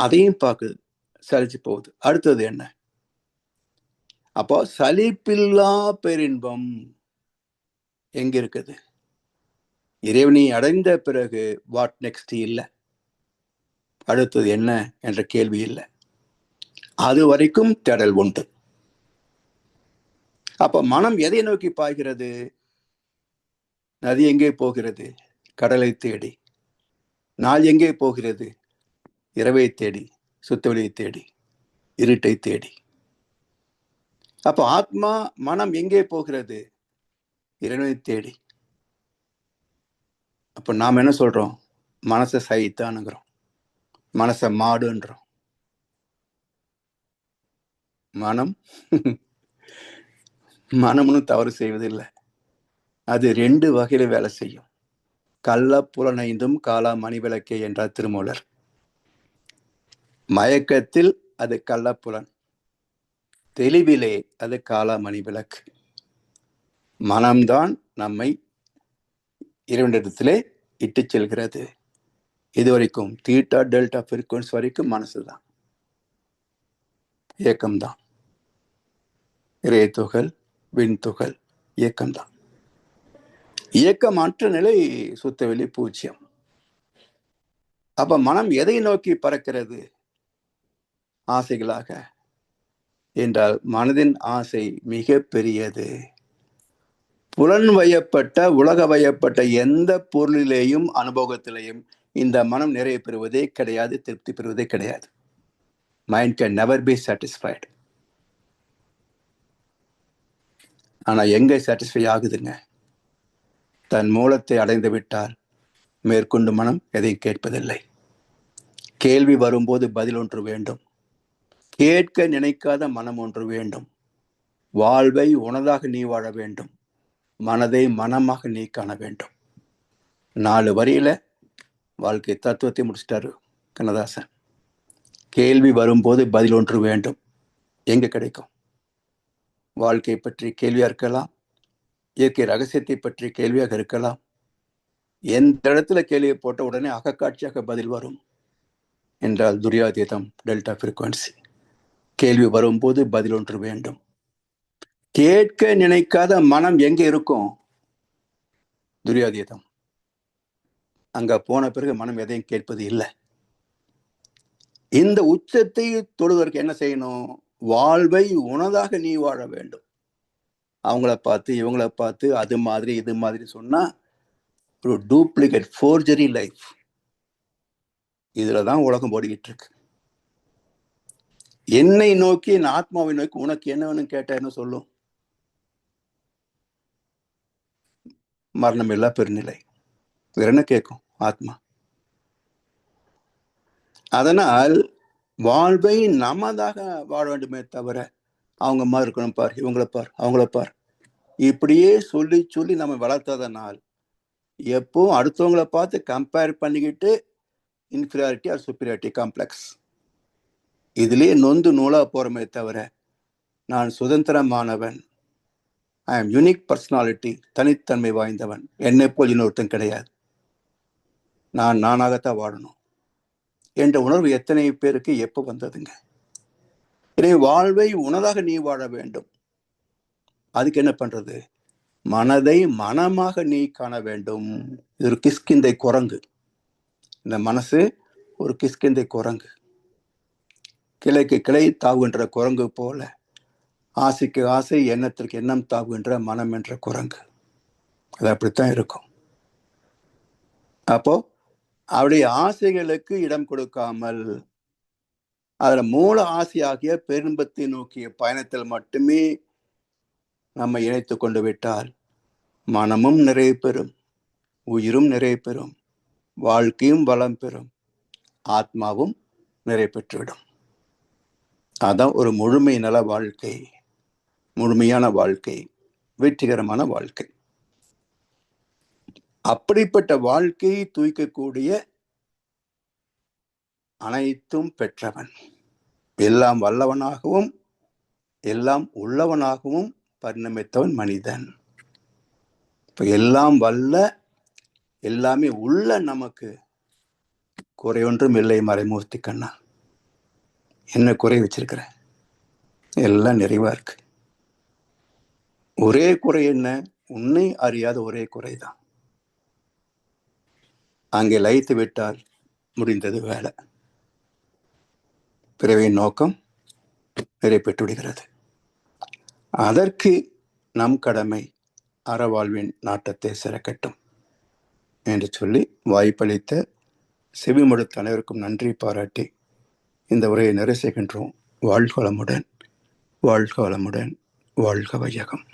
அதையும் பார்க்குது, சலிச்சு போகுது. அடுத்தது என்ன? அப்போ சலிப்பில்லா பேரின்பம் எங்க இருக்குது? இறைவனை அடைந்த பிறகு வாட் நெக்ஸ்ட் இல்லை, அடுத்தது என்ன என்ற கேள்வி இல்லை. அது வரைக்கும் தேடல் உண்டு. அப்ப மனம் எதை நோக்கி பாய்கிறது? நதி எங்கே போகிறது? கடலை தேடி. நாள் எங்கே போகிறது? இரவை தேடி, சுத்தவெளியை தேடி, இருட்டை தேடி. அப்ப ஆத்மா, மனம் எங்கே போகிறது? இறைவனை தேடி. அப்ப நாம் என்ன சொல்றோம்? மனசை சைத்தானுங்கிறோம், மனசை மாடுன்றோம். மனம்னு தவறு செய்வதில்லை. அது 2 வகையில வேலை செய்யும். கள்ள புலனைந்தும் காலா மணி விளக்கே என்றார் திருமூலர். மயக்கத்தில் அது கள்ளப்புலன், தெளிவிலே அது காலா மணி விளக்கு. மனம்தான் நம்மை இறைவனிடத்திலே இட்டு செல்கிறது. இதுவரைக்கும் தீட்டா டெல்டா ஃப்ரீக்வன்சி வரைக்கும் மனசுதான், இயக்கம்தான். இறை துகள், விண்துகள், இயக்கம்தான். இயக்கமற்ற நிலை சுத்தவெளி, பூஜ்யம். அப்ப மனம் எதை நோக்கி பறக்கிறது? ஆசைகளாக என்றால் மனதின் ஆசை மிக பெரியது. புலன் வயப்பட்ட, உலக வயப்பட்ட எந்த பொருளிலேயும் அனுபவத்திலேயும் இந்த மனம் நிறைவு பெறுவதே கிடையாது, திருப்தி பெறுவதே கிடையாது. Mind can never be satisfied. ஆனா எங்க சாட்டிஸ்ஃபை ஆகுதுங்க? தன் மூலத்தை அடைந்து விட்டால் மேற்கொண்டு மனம் எதையும் கேட்பதில்லை. கேள்வி வரும்போது பதில் ஒன்று வேண்டும். கேட்க நினைக்காத மனம் ஒன்று வேண்டும். வாழ்வை உனதாக நீ வாழ வேண்டும், மனதை மனமாக நீ காண வேண்டும். 4 வரியில வாழ்க்கை தத்துவத்தை முடிச்சிட்டாரு கண்ணதாசன். கேள்வி வரும்போது பதில் ஒன்று வேண்டும். எங்க கிடைக்கும்? வாழ்க்கை பற்றி கேள்வியா இருக்கலாம், இயற்கை ரகசியத்தை பற்றி கேள்வியாக இருக்கலாம். எந்த இடத்துல கேள்வியை போட்ட உடனே அகக்காட்சியாக பதில் வரும் என்றால் துரியாதீதம், டெல்டா ஃப்ரீக்வன்சி. கேள்வி வரும்போது பதில் ஒன்று வேண்டும். கேட்க நினைக்காத மனம் எங்க இருக்கும்? துரியாதீதம். அங்க போன பிறகு மனம் எதையும் கேட்பது இல்லை. இந்த உச்சத்தை தொடுவதற்கு என்ன செய்யணும்? வாழ்வை உனதாக நீ வாழ வேண்டும். அவங்கள பார்த்து இவங்கள பார்த்து அது மாதிரி இது மாதிரி சொன்னா ஒரு டூப்ளிகேட், ஃபோர்ஜரி லைஃப். இதுலதான் உலகம் ஓடிக்கிட்டு இருக்கு. என்னை நோக்கி, என் ஆத்மாவை நோக்கி உனக்கு என்ன வேணும் கேட்டா என்ன சொல்லும்? மரணம் இல்லா பெருநிலை. வேற என்ன கேட்கும் ஆத்மா? அதனால் வாழ்வை நமதாக வாழ வேண்டுமே தவிர அவங்க மாதிரி இருக்கணும் பார், இவங்கள பார், அவங்கள பார், இப்படியே சொல்லி சொல்லி நம்ம வளர்த்ததனால் எப்பவும் அடுத்தவங்களை பார்த்து கம்பேர் பண்ணிக்கிட்டு இன்ஃபீரியாரிட்டி ஆர் சுப்பீரியாரிட்டி காம்ப்ளெக்ஸ், இதுலயே நொந்து நூலா போறமே தவிர நான் சுதந்திரமானவன், ஐ ஆம் யூனிக் பர்சனாலிட்டி, தனித்தன்மை வாய்ந்தவன், என்னை போல் இன்னொருத்தன் கிடையாது, நான் நானாகத்தான் வாழணும் என்ற உணர்வு எத்தனை பேருக்கு எப்போ வந்ததுங்க? எனவே வாழ்வை உனதாக நீ வாழ வேண்டும். அதுக்கு என்ன பண்றது? மனதை மனமாக நீ காண வேண்டும். இது ஒரு கிஷ்கிந்தை குரங்கு. இந்த மனசு ஒரு கிஷ்கிந்தை குரங்கு. கிளைக்கு கிளை தாவுகின்ற குரங்கு போல ஆசைக்கு ஆசை, எண்ணத்திற்கு எண்ணம் தாவுகின்ற மனம் என்ற குரங்கு. அது அப்படித்தான் இருக்கும். அப்போ அவருடைய ஆசைகளுக்கு இடம் கொடுக்காமல் அதுல மூல ஆசையாகிய பெரும்பத்தை நோக்கிய பயணத்தில் மட்டுமே நம்ம இணைத்து கொண்டு விட்டால் மனமும் நிறைவு பெறும், உயிரும் நிறைவு பெறும், வாழ்க்கையும் வளம் பெறும், ஆத்மாவும் நிறைவு பெற்றுவிடும். அதான் ஒரு முழுமை நல வாழ்க்கை, முழுமையான வாழ்க்கை, வெற்றிகரமான வாழ்க்கை. அப்படிப்பட்ட வாழ்க்கையை தூய்க்கக்கூடிய அனைத்தும் பெற்றவன், எல்லாம் வல்லவனாகவும் எல்லாம் உள்ளவனாகவும் பரிணமித்தவன் மனிதன். இப்ப எல்லாம் வல்ல, எல்லாமே உள்ள நமக்கு குறையொன்றும் இல்லை மறைமூர்த்தி கண்ணா. என்ன குறை வச்சிருக்கிற? எல்லாம் நிறைவா இருக்கு. ஒரே குறை என்ன? உன்னை அறியாத ஒரே குறைதான். அங்கே லயித்து விட்டால் முடிந்தது வேலை. பிறவியின் நோக்கம் நிறைவேற்று விடுகிறது. அதற்கு நம் கடமை அறவாழ்வின் நாட்டத்தை சிறக்கட்டும் என்று சொல்லி வாய்ப்பளித்த செவிமடுத்த அனைவருக்கும் நன்றி பாராட்டி இந்த உரையை நிறைவு செய்கின்றோம். வாழ்க வளமுடன், வாழ்க வளமுடன், வாழ்க வையகம்.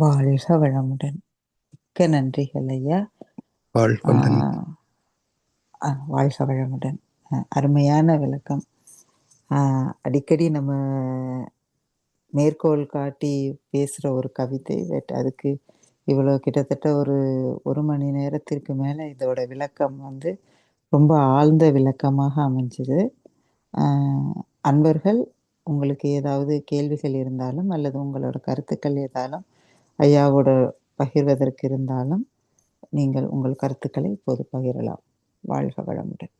வாழ்க வளமுடன். மிக்க நன்றிகள் ஐயா. வாழ்க வளமுடன். வாழ்க வளமுடன். அருமையான விளக்கம். அடிக்கடி நம்ம மேற்கோள் காட்டி பேசுகிற ஒரு கவிதை, பட் அதுக்கு இவ்வளோ கிட்டத்தட்ட ஒரு மணி நேரத்திற்கு மேலே இதோட விளக்கம் வந்து ரொம்ப ஆழ்ந்த விளக்கமாக அமைஞ்சுது. அன்பர்கள், உங்களுக்கு ஏதாவது கேள்விகள் இருந்தாலும் அல்லது உங்களோட கருத்துக்கள் ஏதாலும் ஐயாவோட பகிர்வதற்கு இருந்தாலும் நீங்கள் உங்கள் கருத்துக்களை இப்போது பகிரலாம். வாழ்க வளமுடன்.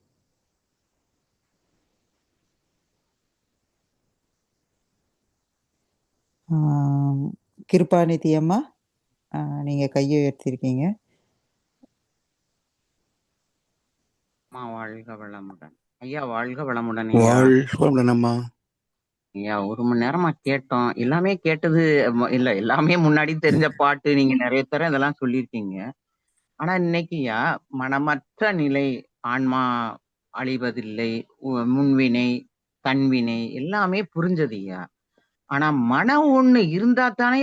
கிருபாநிதி அம்மா, நீங்க கையை உயர்த்திருக்கீங்க. வாழ்க வளமுடன் ஐயா. வாழ்க வளமுடன் வாழ்க வளமுடன் அம்மா. ஐயா, 1 மணி நேரமா கேட்டோம். எல்லாமே கேட்டது இல்ல, எல்லாமே முன்னாடி தெரிஞ்ச பாட்டு, நீங்க நிறைய தர இதெல்லாம் சொல்லியிருக்கீங்க. ஆனா இன்னைக்குயா மனமற்ற நிலை, ஆன்மா அழிவதில்லை, முன்வினை தன்வினை எல்லாமே புரிஞ்சதுயா. ஆனா மனம் ஒண்ணு இருந்தா தானே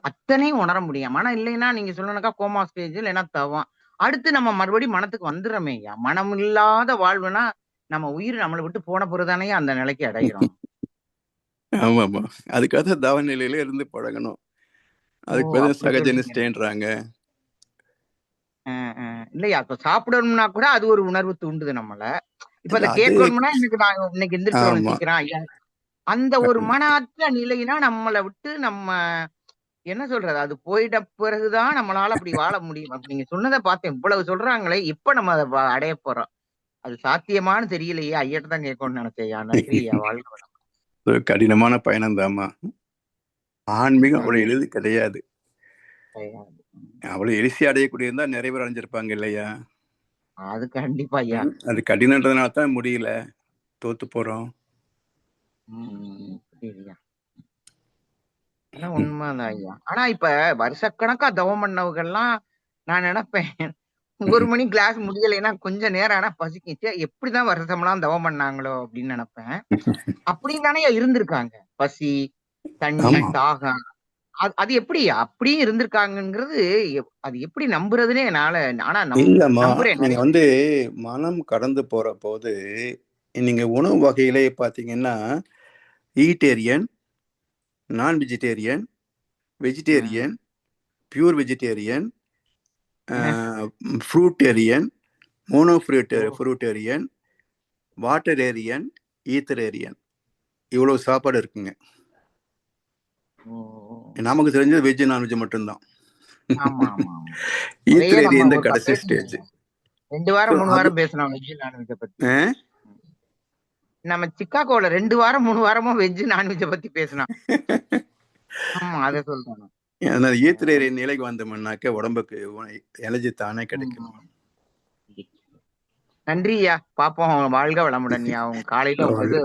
அத்தனையும் உணர முடியும். மனம் இல்லைன்னா நீங்க சொல்லணுக்கா கோமா ஸ்டேஜ் இல்லைன்னா தவம். அடுத்து நம்ம மறுபடியும் மனத்துக்கு வந்துடுறோமே ஐயா. மனம் இல்லாத வாழ்வுனா நம்ம உயிர் நம்மளை விட்டு போன பொறுதானே அந்த நிலைக்கு அடைகிறோம். ஆமா ஆமா, அதுக்காக தவ நிலையில இருந்து பழகணும். அதுக்கு பேர் சகஜ நிஷ்டைன்றாங்க. இல்லையா, இப்ப சாப்பிடணும்னா கூட அது ஒரு உணர்வு தூண்டுது நம்மள. இப்ப அதை கேட்கணும்னா நான் இன்னைக்கு எந்திரிக்கணும் சீக்கிரம் ஐயா. அந்த ஒரு மன அற்ற நிலைனா நம்மளை விட்டு நம்ம என்ன சொல்றது, அது போயிட்ட பிறகுதான் நம்மளால அப்படி வாழ முடியும். நீங்க சொன்னதை பார்த்தேன், இவ்வளவு சொல்றாங்களே, இப்ப நம்ம அதை அடைய போறோம். அது சாத்தியமானு தெரியலையே, ஐயட்ட தான் கேட்கணும்னு நினைச்சேன். நன்றி ஐயா. வாழ்க்கை கடினமான பயணம் தாமா. ஆன்மீகம் அவ்வளவு எளிது கிடையாது. அவ்வளவு எரிசி அடையக்கூடியதா நிறைய பேர் அடைஞ்சிருப்பாங்க இல்லையா? அது கண்டிப்பா ஐயா. அது கடினன்றதுனால தான் முடியல, தோத்து போறோம். உண்மைதான் ஐயா. ஆனா இப்ப வருஷக்கணக்கா தவம் பண்ணவங்கெல்லாம் நான் நினைப்பேன், 1 மணி கிளாஸ் முடியலைன்னா கொஞ்ச நேரம் ஆனா பசிக்கிச்சு, எப்படிதான் வருஷமெல்லாம் தவம் பண்ணாங்களோ அப்படின்னு நினைப்பேன். அப்படின்னு தானே இருந்திருக்காங்க. பசி, தண்ணி, தாகம், அது எப்படி அப்படியே இருந்திருக்காங்கிறது அது எப்படி நம்புறதுன்னே என்னால. ஆனா நம்புறேன். நீங்க வந்து மனம் கடந்து போற போது நீங்க உணவு வகையிலே பாத்தீங்கன்னா ஈட்டேரியன், நான் வெஜிடேரியன், வெஜிடேரியன், பியூர் வெஜிடேரியன், ஃப்ரூட்டேரியன், மோனோஃப்ரூட்டேரியன், வாட்டரேரியன், ஈத்தரேரியன், இவ்வளவு சாப்பாடு இருக்குங்க. ஓ. நமக்கு தெரிஞ்சது வெஜ் நான்வெஜ் மட்டும்தான். ஆமா ஆமா ஆமா. அதையே ஈஸ்டர் நம்ம இந்த ஒரு கடைசி பேசணும். ஸ்டேஜ். 2 வாரம் 3 வாரம் பேசலாம் வெஜ் நான்வெஜ் பத்தி. நம்ம சிக்காகோல 2 வாரம் 3 வாரமும் வெஜ் நான்வெஜ் பத்தி பேசலாம். ஆமா, அதை சொல்றேன். ஈஸ்டர் நிலைக்கு வந்தோம்னாக்க உடம்புக்கு எனர்ஜி தானே கிடைக்கும். நன்றி ஐயா, பாப்போம். வாழ்க வளமுடன் ஐயா. உங்க காலையில இது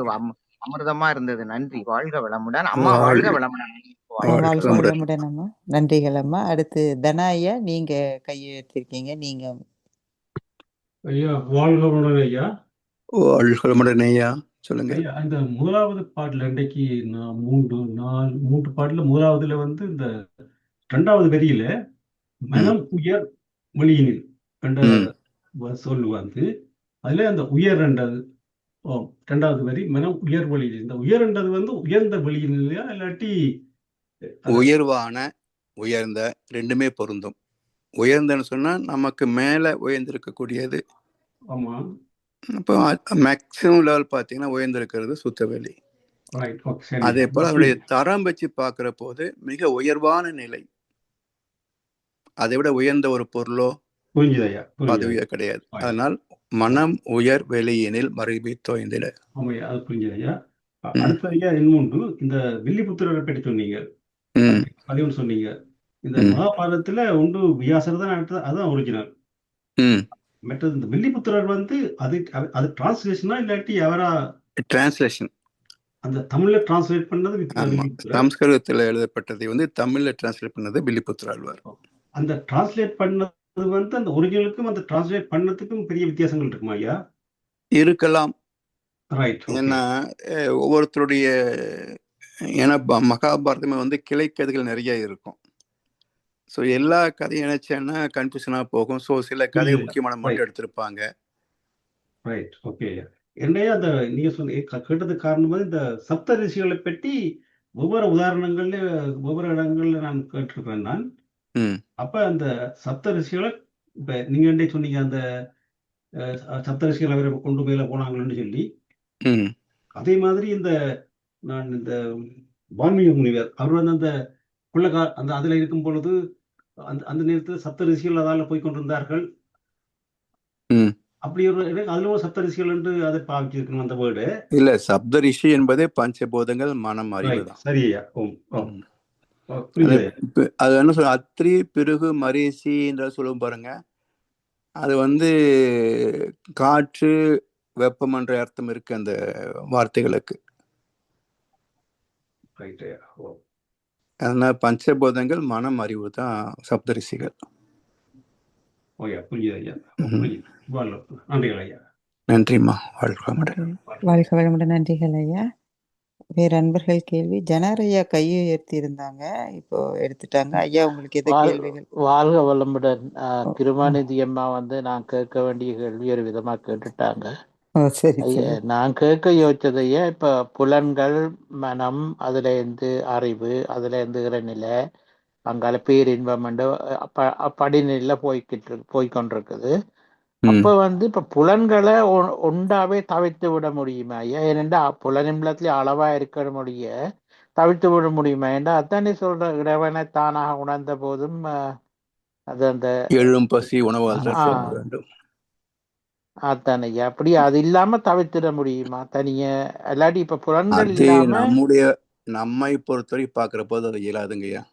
அமிர்தமா இருந்தது. நன்றி. வாழ்க வளமுடன் அம்மா. வாழ்க வளமுடன். வாழ்க வளமுடன் அம்மா. நன்றிகள் அம்மா. அடுத்து தனா ஐயா, நீங்க கையை எடுத்திருக்கீங்க. நீங்க ஐயா வாழ்க வளமுடன் ஐயா. வாழ்க வளமுடன் ஐயா, சொல்லுங்க ஐயா. அந்த முதலாவது பாட்டுல இன்றைக்கு நான் மூன்று பாட்டுல முதலாவதுல வந்து இந்த 2வது வரியில மனம் உயர் மொழியினில் என்ற சொல் வந்து அதுல அந்த உயர் என்றது 2வது வரி மனம் உயர் வழியில். இந்த உயர் என்றது வந்து உயர்ந்த வழியில் இல்லையா, இல்லாட்டி உயர்வான உயர்ந்த ரெண்டுமே பொருந்தும். உயர்ந்தன்னு சொன்னா நமக்கு மேல உயர்ந்திருக்கக்கூடியது. ஆமா. இப்போ மேக்சிமம் லெவல் பார்த்தீங்கன்னா உயர்ந்திருக்கிறது சுத்தவெளி. அதே போல அவருடைய தரம் வச்சு பார்க்கிற போது மிக உயர்வான நிலை. அதை விட உயர்ந்த ஒரு பொருளோ பதவியோ கிடையாது. அதனால் மனம் உயர் வெளியினில் மறைவி தோய்ந்திட. அது புரிஞ்சதையா. அடுத்ததையா இன்னொன்று, இந்த வில்லிபுத்திரரை பற்றி சொன்னீங்க, அதையும் சொன்னீங்க. இந்த மகாபாரதத்துல ஒன்று வியாசர் தான், அதுதான் ஒரிஜினல். மற்றது இந்த வில்லிபுத்திரர் வந்து அது டிரான்ஸ்லேஷனா இல்லாட்டி அவரா? டிரான்ஸ்லேஷன். அந்த தமிழ்ல டிரான்ஸ்லேட் பண்ணது சம்ஸ்கிருதத்தில் எழுதப்பட்டதை வந்து தமிழ்ல டிரான்ஸ்லேட் பண்ணது வில்லிபுத்திர ஆழ்வார். அந்த டிரான்ஸ்லேட் பண்ணது வந்து அந்த ஒரிஜினலுக்கும் அந்த டிரான்ஸ்லேட் பண்ணதுக்கும் பெரிய வித்தியாசங்கள் இருக்குமா ஐயா? இருக்கலாம். ரைட். ஏன்னா ஒவ்வொருத்தருடைய, ஏன்னா மகாபாரதமே வந்து கிளை கதைகள் நிறைய இருக்கும். ஸோ எல்லா கதையும் நினைச்சேன்னா கன்ஃபியூஷனாக போகும். ஸோ சில கதை முக்கியமான மட்டும் எடுத்திருப்பாங்க. ரைட். ஓகே. என்னையா அந்த நீங்க கேட்டது காரணம் வந்து இந்த சப்த ரிஷிகளை பற்றி ஒவ்வொரு உதாரணங்கள்ல ஒவ்வொரு இடங்கள்ல நான் கேட்டிருக்கிறேன் நான். அப்ப அந்த சப்த ரிஷிகளை இப்ப நீங்க என்ன சொன்னீங்க, அந்த சப்த ரிஷிகளை அவரை கொண்டு மேல போனாங்கன்னு சொல்லி, அதே மாதிரி நான் இந்த வால்மீகி முனிவர் அவர் வந்து அந்த அந்த அதுல இருக்கும் பொழுது அந்த நேரத்தில் சப்த ரிஷிகள் அதால போய் கொண்டிருந்தார்கள். அப்படி ஒரு அதுல ஒரு சப்த ரிஷிகள் என்று அதை பாவிச்சிருக்கணும் அந்த வேர்டு. இல்ல, சப்த ரிஷி என்பதே பஞ்சபூதங்கள் மனம் அறிவு தான். சரியா. அது என்ன சொல்ல, அத்ரி பிருகு மரீசி என்ற சொல்லும் பாருங்க. அது வந்து காற்று வெப்பம் என்ற அர்த்தம் இருக்கு அந்த வார்த்தைகளுக்கு. அதனால பஞ்சபூதங்கள் மனம் அறிவு தான் சப்தரிஷிகள். நன்றிம்மா. வாழ்க வளமுடன். நன்றிகள் ஐயா. வேற அன்பர்கள் கேள்வி? ஜனாரையா கையை உயர்த்தி இருந்தாங்க, இப்போ எடுத்துட்டாங்க. ஐயா, உங்களுக்கு எது கேள்விகள்? வாழ்க வளமுடன். கிருமாநிதி அம்மா வந்து நான் கேட்க வேண்டிய கேள்வி ஒரு விதமா கேட்டுட்டாங்க. நான் கேட்க யோசிச்சதையே, இப்ப புலன்கள், மனம், அதுல இருந்து அறிவு, அதுல இருந்து நிலை, அங்கால பேரின்பம் படிநிலையில போய்கொண்டிருக்குது. அப்ப வந்து இப்ப புலன்களை ஒன்றாவே தவிர்த்து விட முடியுமா ஐயா? ஏனென்றா புலனிம்பலத்திலே அளவா இருக்க முடிய தவிர்த்து விட முடியுமா? ஏண்டா அத்தானே சொல்ற, இறைவனை தானாக உணர்ந்த போதும் அது அந்த எழும் பசி உணவால் வேண்டும். அத்தானே அப்படி அது இல்லாம தவிர்த்திட முடியுமா தனிய? இல்லாட்டி இப்ப புலன்கள் இல்லாம நம்மை பொறுத்தவரை பாக்குற போது அது இயலாதுங்கய்யா.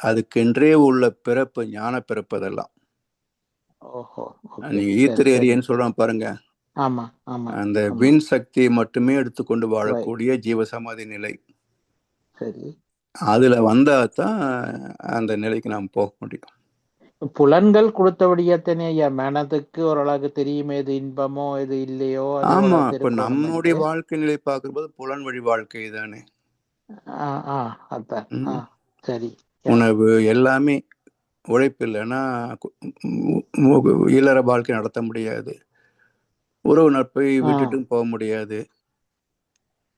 அதுக்கென்றே உள்ள பிறப்பு, ஞான பிறப்பு. அதெல்லாம் நீங்க ஈத்திரேரியன்னு சொல்றோம் பாருங்க. அந்த விண் சக்தியை மட்டுமே எடுத்துக்கொண்டு வாழக்கூடிய ஜீவசமாதி நிலை. அதுல வந்தா தான் அந்த நிலைக்கு நாம் போக முடியும். புலன்கள் கொடுத்தபடியத்தனே மனதுக்கு ஓரளவுக்கு தெரியும் எது இன்பமோ எது இல்லையோ. ஆமா, இப்ப நம்முடைய வாழ்க்கை நிலை பார்க்கிற போது புலன் வழி வாழ்க்கை தானே. சரி. உணவு எல்லாமே உழைப்பு இல்லைன்னா இல்லற வாழ்க்கை நடத்த முடியாது. உறவு நட்பை விட்டுட்டு போக முடியாது.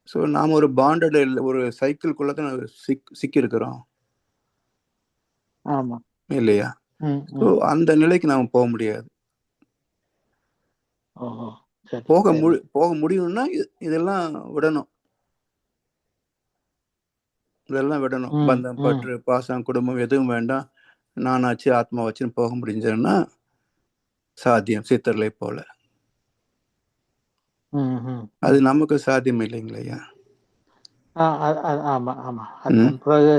ஸோ நாம் ஒரு பாண்டட் ஒரு சைக்கிள்குள்ள தான் சிக்கி இருக்கிறோம் இல்லையா? ஸோ அந்த நிலைக்கு நாம் போக முடியாது. போக முடியும்னா இதெல்லாம் விடணும். இதெல்லாம் விடணும். பந்தம், பற்று, பாசம், குடும்பம் எதுவும் வேண்டாம், நானாச்சு ஆத்மா வச்சுன்னு போக முடிஞ்சதுன்னா சாத்தியம், சித்தர்களை போல. அது நமக்கு சாத்தியம் இல்லைங்களையா? ஆமா ஆமா. பிறகு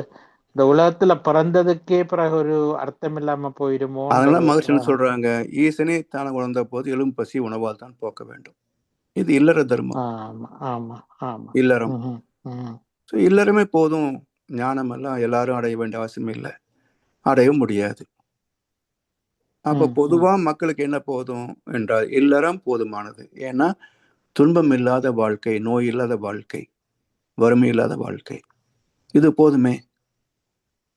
இந்த உலகத்துல பிறந்ததுக்கே பிறகு ஒரு அர்த்தம் இல்லாம போயிடுமோ. அதனால மகிழ்ச்சி சொல்றாங்க, ஈசனே தான உணர்ந்த போது எழும் பசி உணவால் தான் போக்க வேண்டும். இது இல்லற தர்மம். இல்லறம். இல்லறமே போதும், ஞானம் எல்லாம் எல்லாரும் அடைய வேண்டிய அவசியம் இல்லை, அடையவும் முடியாது. அப்ப பொதுவா மக்களுக்கு என்ன போதும் என்றால் இல்லறம் போதுமானது. ஏன்னா துன்பம் இல்லாத வாழ்க்கை, நோய் இல்லாத வாழ்க்கை, வறுமை இல்லாத வாழ்க்கை, இது போதுமே.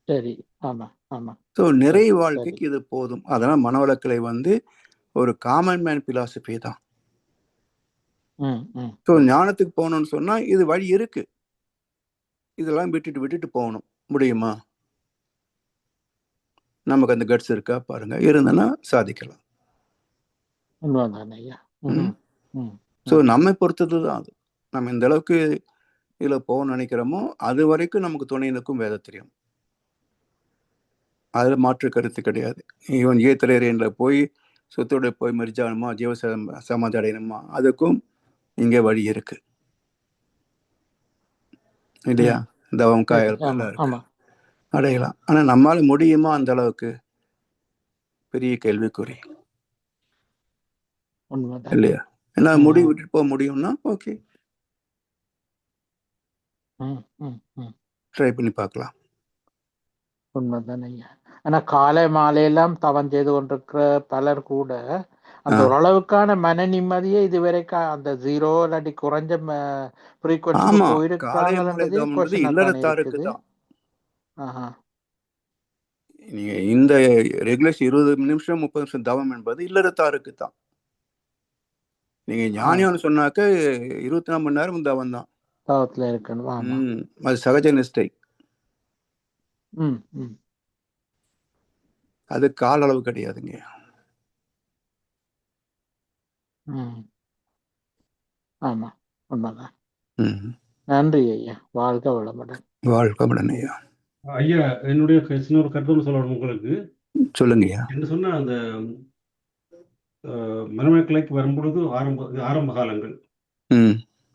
சரி. ஆமா ஆமா. ஸோ நிறை வாழ்க்கைக்கு இது போதும். அதனால மனவளக்கலை ஒரு காமன் மேன் பிலாசபி தான். ஸோ ஞானத்துக்கு போகணும்னு சொன்னா இது வழி இருக்கு. இதெல்லாம் விட்டுட்டு போகணும். முடியுமா? நமக்கு அந்த கட்ஸ் இருக்கா பாருங்க. இருந்தனா சாதிக்கலாம். ஸோ நம்மை பொறுத்தது தான் அது. நம்ம இந்த அளவுக்கு இதுல போகணும்னு நினைக்கிறோமோ அது வரைக்கும் நமக்கு துணை நிற்கும் வேத தெரியும். அதுல மாற்று கருத்து கிடையாது. ஈவன் ஏத்திரேரியன்ல போய் சொத்தோட போய் மரிச்சாகணுமா, ஜீவ சமாதி அடையணுமா, அதுக்கும் இங்கே வழி இருக்கு இல்லையா? தவம் காயல் அடையலாம். ஆனா நம்மால முடியுமா அந்த அளவுக்கு? பெரிய கேள்விக்குறி இல்லையா? ஏன்னா முடி விட்டுட்டு போக முடியும்னா ஓகே, ட்ரை பண்ணி பார்க்கலாம். உண்மைதான் ஐயா. ஆனா காலை மாலையெல்லாம் தவம் செய்து கொண்டிருக்கிற பலர் கூட அந்த ஓரளவுக்கான மன நிம்மதியே இதுவரைக்கும் அந்த 0 இல்லாட்டி குறைஞ்ச ஃப்ரீக்வன்சிக்கு போயிருக்காங்கன்றதே இல்லறத்தாருக்கு தான். நீங்க இந்த ரெகுலேஷன் 20 நிமிஷம் 30 நிமிஷம் தவம் என்பது இல்லறத்தாருக்கு தான். நீங்க ஞானியான்னு சொன்னாக்க 24 மணி நேரம் தவம் தான். தவத்துல இருக்கணும். அது சகஜ நிஷ்டை. அது கால அளவு கிடையாதுங்க. ஆமா, உண்மைதான். நன்றி ஐயா. வாழ்க வளமுடன். வாழ்க வளமுடன் ஐயா. ஐயா, என்னுடைய சின்ன ஒரு கருத்து சொல்லணும் உங்களுக்கு. சொல்லுங்கய்யா. என்ன சொன்னா, அந்த மனமேக்கலைக்கு வரும்பொழுது ஆரம்ப காலங்கள்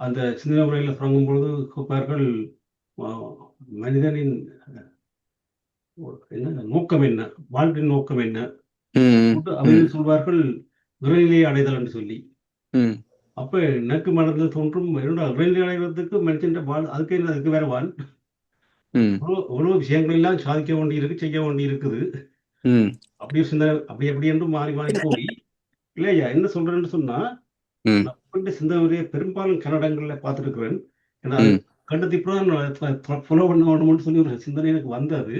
அந்த சிந்தனை முறையில் தொடங்கும் பொழுது கூப்பார்கள், மனிதனின் என்ன நோக்கம் என்ன, வாழ்க்கையின் நோக்கம் என்ன, அவர்கள் சொல்வார்கள் இறைநிலையை அடைதல் என்று சொல்லி. அப்ப எனக்கு மனதில் தோன்றும், இறைநிலை அடைவதற்கு மனுஷன் அதுக்கு வேற வாழ் எவ்வளவு விஷயங்கள் எல்லாம் சாதிக்க வேண்டி இருக்கு, செய்ய வேண்டி இருக்குது. அப்படி சிந்தனை அப்படி என்று மாறி மாறி போய் இல்லையா என்ன சொல்றேன்னு சொன்னா, சிந்தனை பெரும்பாலும் கன்னடங்கள்ல பார்த்துருக்கிறேன். ஏன்னா அது கண்டத்தை ஃபாலோ பண்ண வேணும்னு சொல்லி ஒரு சிந்தனை எனக்கு வந்தது.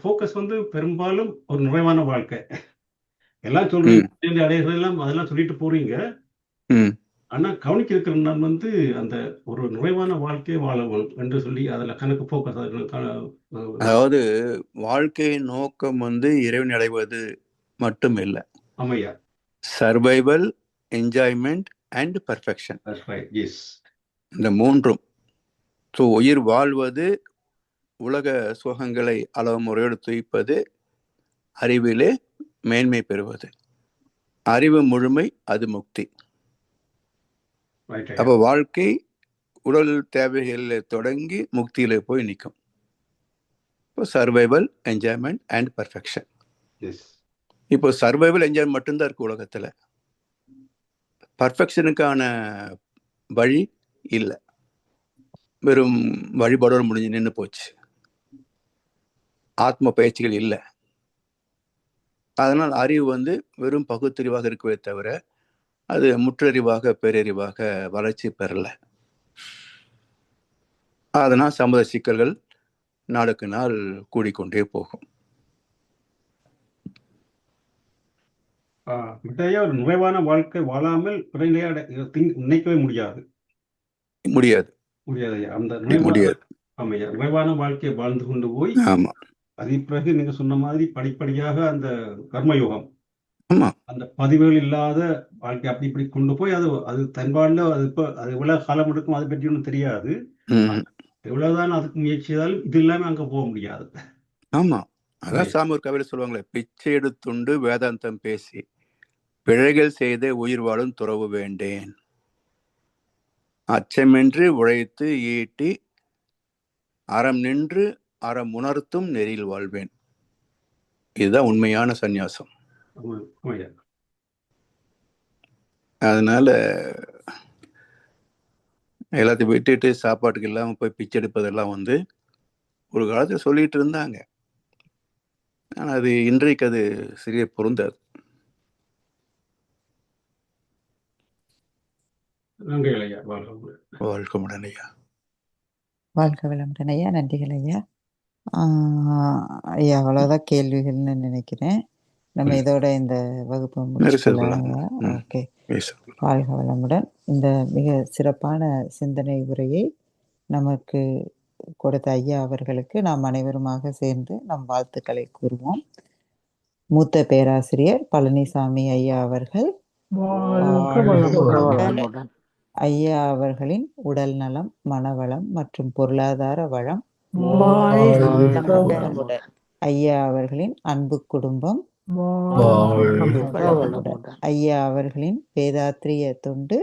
ஃபோக்கஸ் பெரும்பாலும் ஒரு நிறைவான வாழ்க்கை. எல்லாம் சொல்றீங்க, அடையலாம் அதெல்லாம் சொல்லிட்டு போறீங்க. ஆனா கவனிக்க இருக்கிற நான் அந்த ஒரு நிறைவான வாழ்க்கையை வாழணும் என்று சொல்லி அதுல கணக்கு ஃபோக்கஸ். அதாவது வாழ்க்கை நோக்கம் இறைவன் அடைவது மட்டும் இல்லை. ஆமையா. Survival, enjoyment and perfection. இந்த மூன்றும். ஸோ உயிர் வாழ்வது, உலக சுகங்களை அளவு முறையோடு துய்ப்பது, அறிவிலே மேன்மை பெறுவது. அறிவு முழுமை, அது முக்தி. அப்போ வாழ்க்கை உடல் தேவைகளில் தொடங்கி முக்தியில போய் நிற்கும். இப்போ சர்வைவல், என்ஜாய்மெண்ட் அண்ட் பர்ஃபெக்ஷன். இப்போ சர்வைவல், என்ஜாய்மெண்ட் மட்டும்தான் இருக்கு உலகத்துல. பர்ஃபெக்ஷனுக்கான வழி இல்லை. வெறும் வழிபாடோடு முடிஞ்சு நின்று போச்சு. ஆத்ம பயிற்சிகள் இல்லை. அதனால் அறிவு வெறும் பகுத்தறிவாக இருக்கவே தவிர அது முற்றறிவாக, பேரறிவாக வளர்ச்சி பெறல. அதனால் சமுதாய சிக்கல்கள் நாளுக்கு நாள் கூடிக்கொண்டே போகும். ஒரு நிறைவான வாழ்க்கை வாழாமல் நினைக்கவே முடியாது. அந்த நிறைவான வாழ்க்கையை வாழ்ந்து கொண்டு போய், அதன் பிறகு நீங்க சொன்ன மாதிரி படிப்படியாக அந்த கர்மயோகம், அந்த பதிவுகள் இல்லாத வாழ்க்கை அப்படி இப்படி கொண்டு போய் அது தன்பாடுல அது எவ்வளவு காலம் எடுக்கும் அதை பற்றி ஒன்றும் தெரியாது. எவ்வளவுதான் அதுக்கு முயற்சி செய்தாலும் இது இல்லாம அங்க போக முடியாது. ஆமா, அதான் சாமூர் கவிதை சொல்லுவாங்களே, பிச்சை எடுத்துண்டு வேதாந்தம் பேசி பிழைகள் செய்து உயிர் வாழும் துறவு வேண்டேன், அச்சமின்றி உழைத்து ஈட்டி அறம் நின்று அறம் உணர்த்தும் நெறியில் வாழ்வேன். இதுதான் உண்மையான சந்நியாசம். அதனால எல்லாத்தையும் விட்டுட்டு சாப்பாட்டுக்கு இல்லாமல் போய் பிச்சை எடுப்பதெல்லாம் ஒரு காலத்தில் சொல்லிட்டு இருந்தாங்க. ஆனால் அது இன்றைக்கு அது சிறிய பொருந்தாது. வாழ்க முடன் ஐயா. வாழ்க வளமுடன் ஐயா. நன்றிகள் ஐயா. ஐயா அவ்வளோதான் கேள்விகள்னு நினைக்கிறேன். நம்ம இதோட இந்த வகுப்பை முடிச்சுக்கலாம். ஓகே, வாழ்க வளமுடன். இந்த மிக சிறப்பான சிந்தனை உரையை நமக்கு கொடுத்த ஐயா அவர்களுக்கு நாம் அனைவருமாக சேர்ந்து நம் வாழ்த்துக்களை கூறுவோம். மூத்த பேராசிரியர் பழனிசாமி ஐயா அவர்கள், ஐயா அவர்களின் உடல் நலம், மனவளம் மற்றும் பொருளாதார வளம், ஐயா அவர்களின் அன்பு குடும்பம், ஐயா அவர்களின் வேதாத்திரிய தொண்டு,